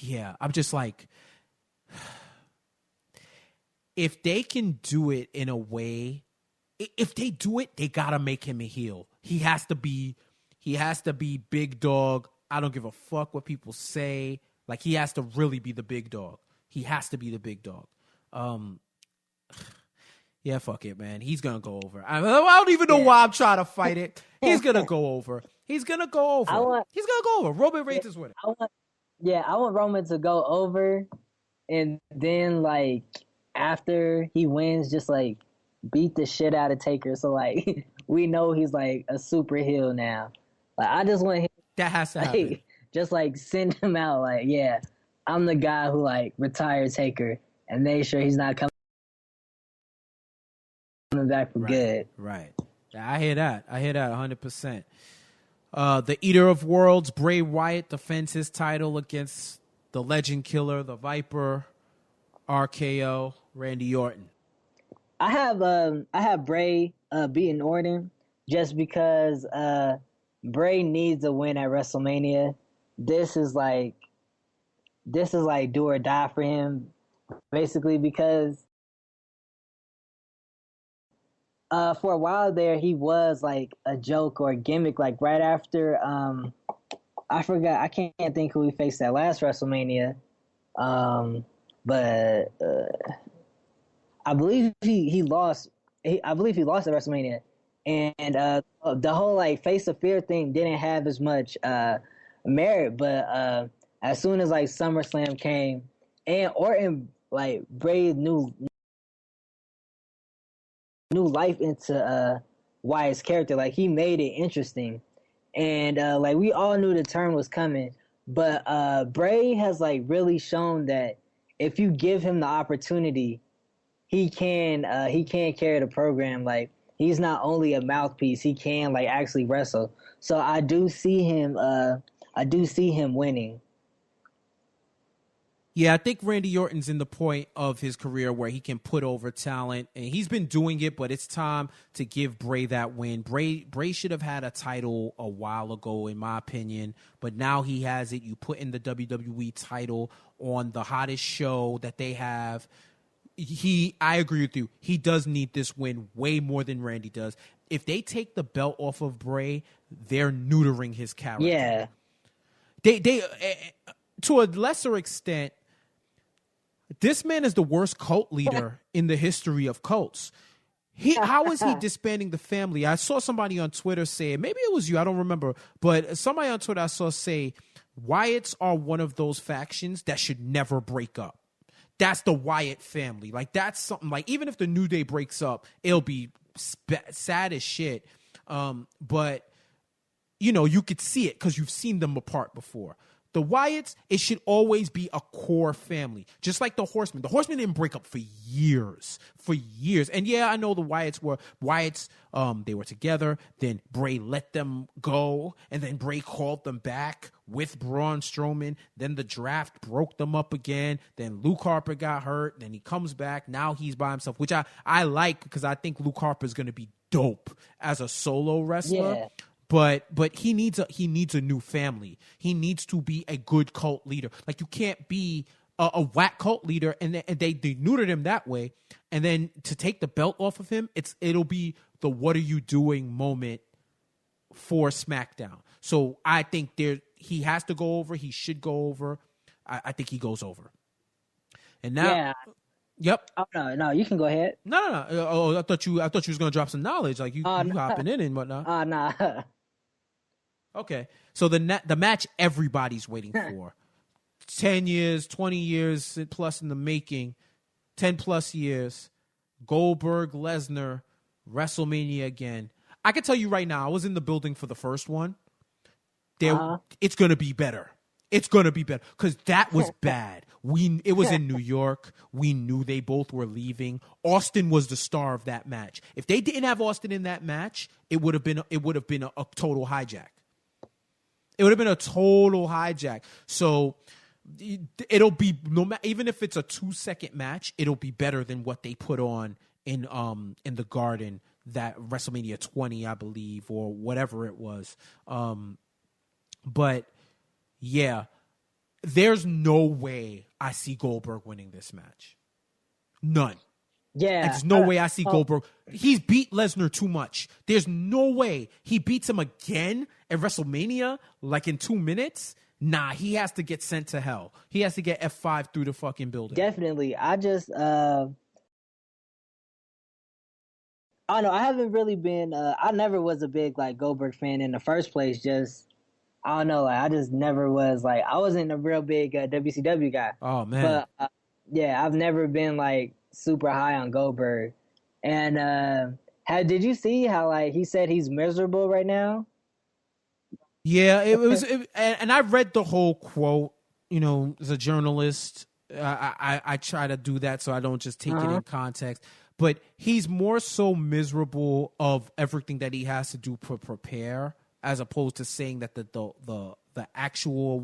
Yeah, I'm just like, if they can do it in a way, if they do it, they gotta make him a heel. He has to be big dog. I don't give a fuck what people say. Like, he has to really be the big dog. He has to be the big dog. Yeah, fuck it, man. He's going to go over. I don't even know why I'm trying to fight it. He's going to go over. He's going to go over. He's going to go over. Roman Reigns is winning. I want Roman to go over, and then, like, after he wins, just, like, beat the shit out of Taker. So, like, we know he's, like, a super heel now. Like, I just want him. That has to happen. Just, like, send him out, like, yeah, I'm the guy who, like, retired Taker and made sure he's not coming back for good. Right. I hear that 100%. The Eater of Worlds, Bray Wyatt, defends his title against the Legend Killer, the Viper, RKO, Randy Orton. I have Bray beating Orton just because Bray needs a win at WrestleMania. This is like do or die for him, basically, because for a while there he was like a joke or a gimmick. Like right after I forgot, I can't think who he faced at last WrestleMania, but I believe he lost. I believe he lost at WrestleMania, and the whole like face of fear thing didn't have as much merit, but as soon as like SummerSlam came and Orton like breathed new life into Wyatt's character, like he made it interesting. And like we all knew the turn was coming, but Bray has like really shown that if you give him the opportunity, he can carry the program. Like he's not only a mouthpiece, he can like actually wrestle. So I do see him winning. Yeah, I think Randy Orton's in the point of his career where he can put over talent, and he's been doing it, but it's time to give Bray that win. Bray should have had a title a while ago, in my opinion, but now he has it. You put in the WWE title on the hottest show that they have. I agree with you. He does need this win way more than Randy does. If they take the belt off of Bray, they're neutering his character. Yeah. They to a lesser extent, this man is the worst cult leader in the history of cults. How is he disbanding the family? I saw somebody on Twitter say, maybe it was you, I don't remember, but somebody on Twitter I saw say, Wyatts are one of those factions that should never break up. That's the Wyatt family. Like, that's something, like, even if the New Day breaks up, it'll be sad as shit. But, you know, you could see it because you've seen them apart before. The Wyatts, it should always be a core family, just like the Horsemen. The Horsemen didn't break up for years. And yeah, I know the Wyatts, they were together. Then Bray let them go, and then Bray called them back with Braun Strowman. Then the draft broke them up again. Then Luke Harper got hurt. Then he comes back. Now he's by himself, which I like because I think Luke Harper is going to be dope as a solo wrestler. Yeah. But he needs a new family. He needs to be a good cult leader. Like, you can't be a whack cult leader and they neutered him that way. And then to take the belt off of him, it'll be the what are you doing moment for SmackDown. So I think he has to go over. He should go over. I think he goes over. And now, Yeah. Yep. Oh no, you can go ahead. No. Oh, I thought you was gonna drop some knowledge, like you hopping in and whatnot. Nah. Okay, so the match everybody's waiting for. 10 years, 20 years plus in the making, 10 plus years. Goldberg, Lesnar, WrestleMania again. I can tell you right now, I was in the building for the first one. It's gonna be better. It's gonna be better because that was bad. It was in New York. We knew they both were leaving. Austin was the star of that match. If they didn't have Austin in that match, it would have been a total hijack. It would have been a total hijack. So it'll be even if it's a 2-second match, it'll be better than what they put on in the Garden, that WrestleMania 20, I believe, or whatever it was. But yeah, there's no way I see Goldberg winning this match. None. Yeah. And there's no way I see Goldberg. He's beat Lesnar too much. There's no way he beats him again at WrestleMania, like in 2 minutes. Nah, he has to get sent to hell. He has to get F5 through the fucking building. Definitely. I don't know. I haven't really been. I never was a big like Goldberg fan in the first place. Just I don't know. Like I just never was like I wasn't a real big WCW guy. Oh man. But yeah, I've never been like super high on Goldberg. And did you see how like he said he's miserable right now? Yeah, and I read the whole quote. You know, as a journalist, I try to do that so I don't just take it in context. But he's more so miserable of everything that he has to do to prepare, as opposed to saying that the actual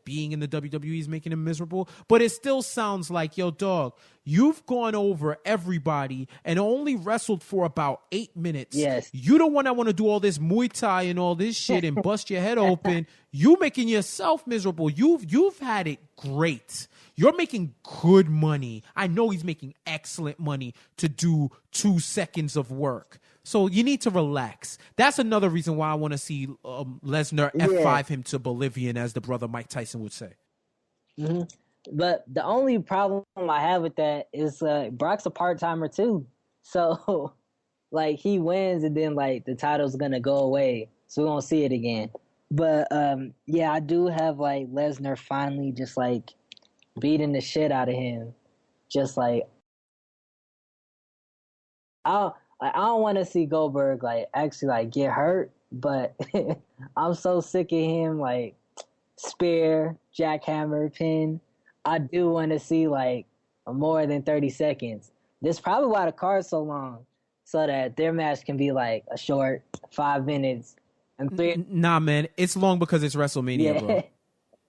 being in the WWE is making him miserable. But it still sounds like, yo, dog, you've gone over everybody and only wrestled for about 8 minutes. Yes. You the one that want to do all this Muay Thai and all this shit and bust your head open. You making yourself miserable. You've had it great. You're making good money. I know he's making excellent money to do 2 seconds of work. So you need to relax. That's another reason why I want to see Lesnar F5 him to Bolivian, as the brother Mike Tyson would say. Mm-hmm. But the only problem I have with that is Brock's a part-timer too. So, like, he wins and then, like, the title's going to go away. So we won't see it again. But yeah, I do have like Lesnar finally just like beating the shit out of him. Just like I don't want to see Goldberg like actually like get hurt, but I'm so sick of him like spear, jackhammer, pin. I do want to see like more than 30 seconds. This is probably why the card's so long, so that their match can be like a short 5 minutes and three. Nah, man, it's long because it's WrestleMania, Yeah, bro.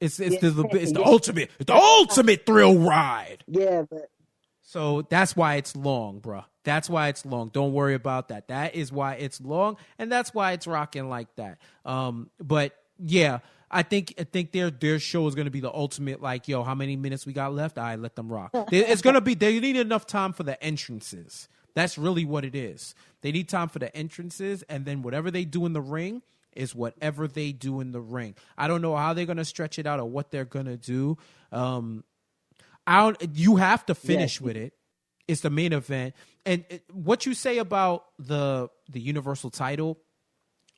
It's yeah, the yeah, ultimate thrill ride. yeah, but So that's why it's long, bro. That's why it's long. Don't worry about that. That is why it's long, and that's why it's rocking like that. But yeah, I think their show is gonna be the ultimate. Like, yo, how many minutes we got left? All right, let them rock. It's gonna be. They need enough time for the entrances. That's really what it is. They need time for the entrances, and then whatever they do in the ring is whatever they do in the ring. I don't know how they're gonna stretch it out or what they're gonna do. You have to finish with it. It's the main event. And what you say about the Universal title,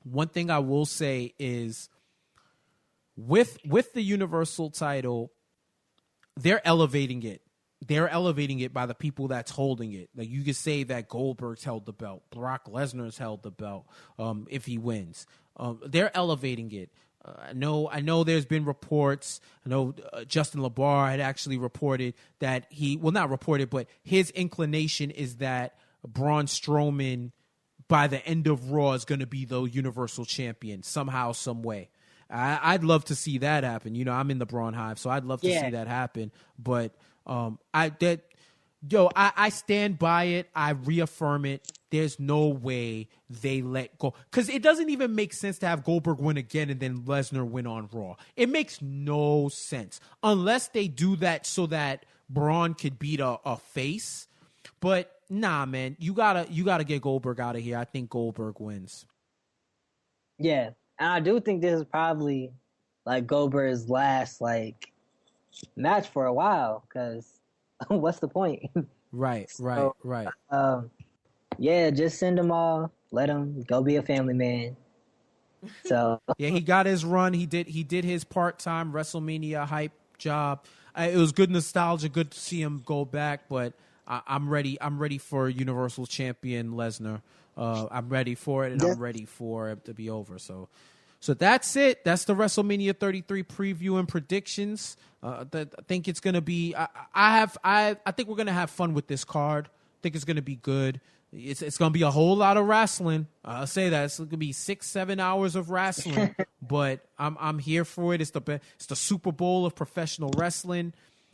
one thing I will say is with the Universal title, they're elevating it. They're elevating it by the people that's holding it. Like, you could say that Goldberg's held the belt, Brock Lesnar's held the belt. If he wins, they're elevating it. I know. There's been reports. I know Justin LeBar had actually reported that not reported, but his inclination is that Braun Strowman, by the end of Raw, is going to be the Universal Champion somehow, some way. I'd love to see that happen. You know, I'm in the Braun Hive, so I'd love to see that happen. But I stand by it. I reaffirm it. There's no way they let go. Because it doesn't even make sense to have Goldberg win again and then Lesnar win on Raw. It makes no sense. Unless they do that so that Braun could beat a face. But nah, man, you gotta get Goldberg out of here. I think Goldberg wins. yeah, and I do think this is probably like Goldberg's last like match for a while. Because what's the point? Right. Yeah, just send them all. Let him go be a family man. So yeah, he got his run. He did his part-time WrestleMania hype job. It was good nostalgia. Good to see him go back. But I'm ready. I'm ready for Universal Champion Lesnar. I'm ready for it, and I'm ready for it to be over. So that's it. That's the WrestleMania 33 preview and predictions. I think it's gonna be. I think we're gonna have fun with this card. I think it's gonna be good. It's gonna be a whole lot of wrestling. I'll say that it's gonna be 6-7 hours of wrestling, but I'm here for it. It's the Super Bowl of professional wrestling.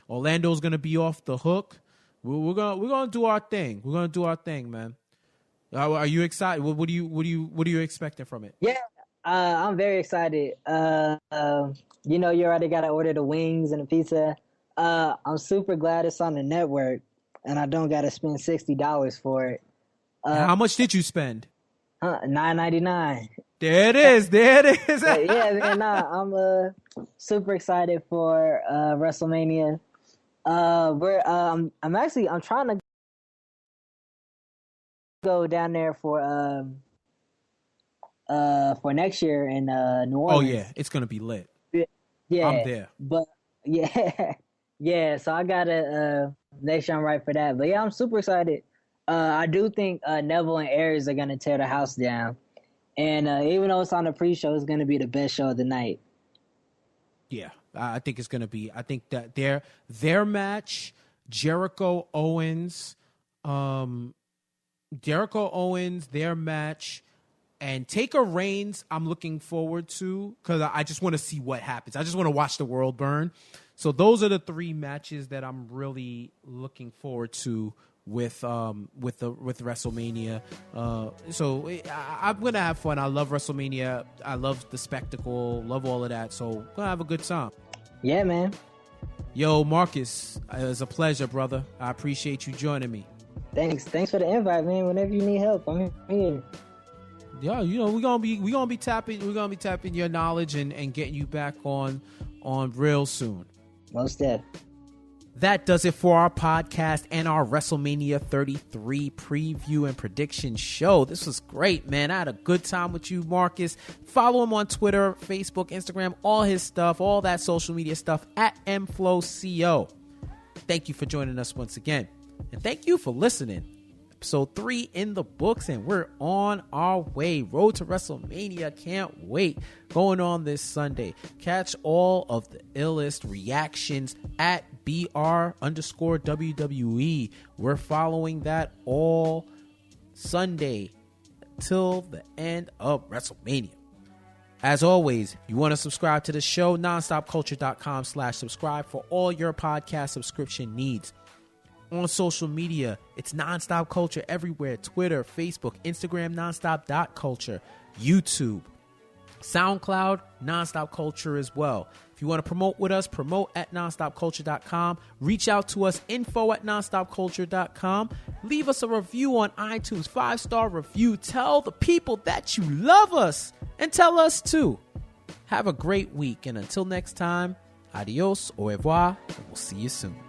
Orlando's gonna be off the hook. We're gonna do our thing. We're gonna do our thing, man. Are you excited? What are you expecting from it? yeah, I'm very excited. You know, you already got to order the wings and the pizza. I'm super glad it's on the network, and I don't got to spend $60 for it. How much did you spend? $9.99. There it is. Yeah, man. I'm super excited for WrestleMania. I'm trying to go down there for next year in New Orleans. Oh yeah, it's gonna be lit. Yeah, I'm there. But yeah, yeah. So I gotta make sure I'm right for that. But yeah, I'm super excited. I do think Neville and Aries are gonna tear the house down, and even though it's on the pre-show, it's gonna be the best show of the night. Yeah, I think it's gonna be. I think that their match, Jericho Owens, their match, and Taker Reigns, I'm looking forward to because I just want to see what happens. I just want to watch the world burn. So those are the three matches that I'm really looking forward to with WrestleMania. So I'm gonna have fun. I love WrestleMania. I love the spectacle. Love all of that. So I'm gonna have a good time. Yeah, man. Yo, Marcus, it was a pleasure, brother. I appreciate you joining me. Thanks for the invite, man. Whenever you need help, I'm here. Yeah, you know, we're gonna be tapping your knowledge and getting you back on real soon. Most definitely. That does it for our podcast and our WrestleMania 33 preview and prediction show. This was great, man. I had a good time with you, Marcus. Follow him on Twitter, Facebook, Instagram, all his stuff, all that social media stuff at MFlowCO. Thank you for joining us once again. And thank you for listening. Episode 3 in the books, and we're on our way. Road to WrestleMania. Can't wait. Going on this Sunday. Catch all of the illest reactions at BR_WWE. We're following that all Sunday till the end of WrestleMania. As always, you want to subscribe to the show, nonstopculture.com/subscribe for all your podcast subscription needs. On social media, it's Nonstop Culture everywhere. Twitter, Facebook, Instagram, nonstop.culture, YouTube, SoundCloud, Nonstop Culture as well. If you want to promote with us, promote at nonstopculture.com. Reach out to us, info@nonstopculture.com. Leave us a review on iTunes, 5-star review. Tell the people that you love us and tell us too. Have a great week. And until next time, adios, au revoir, and we'll see you soon.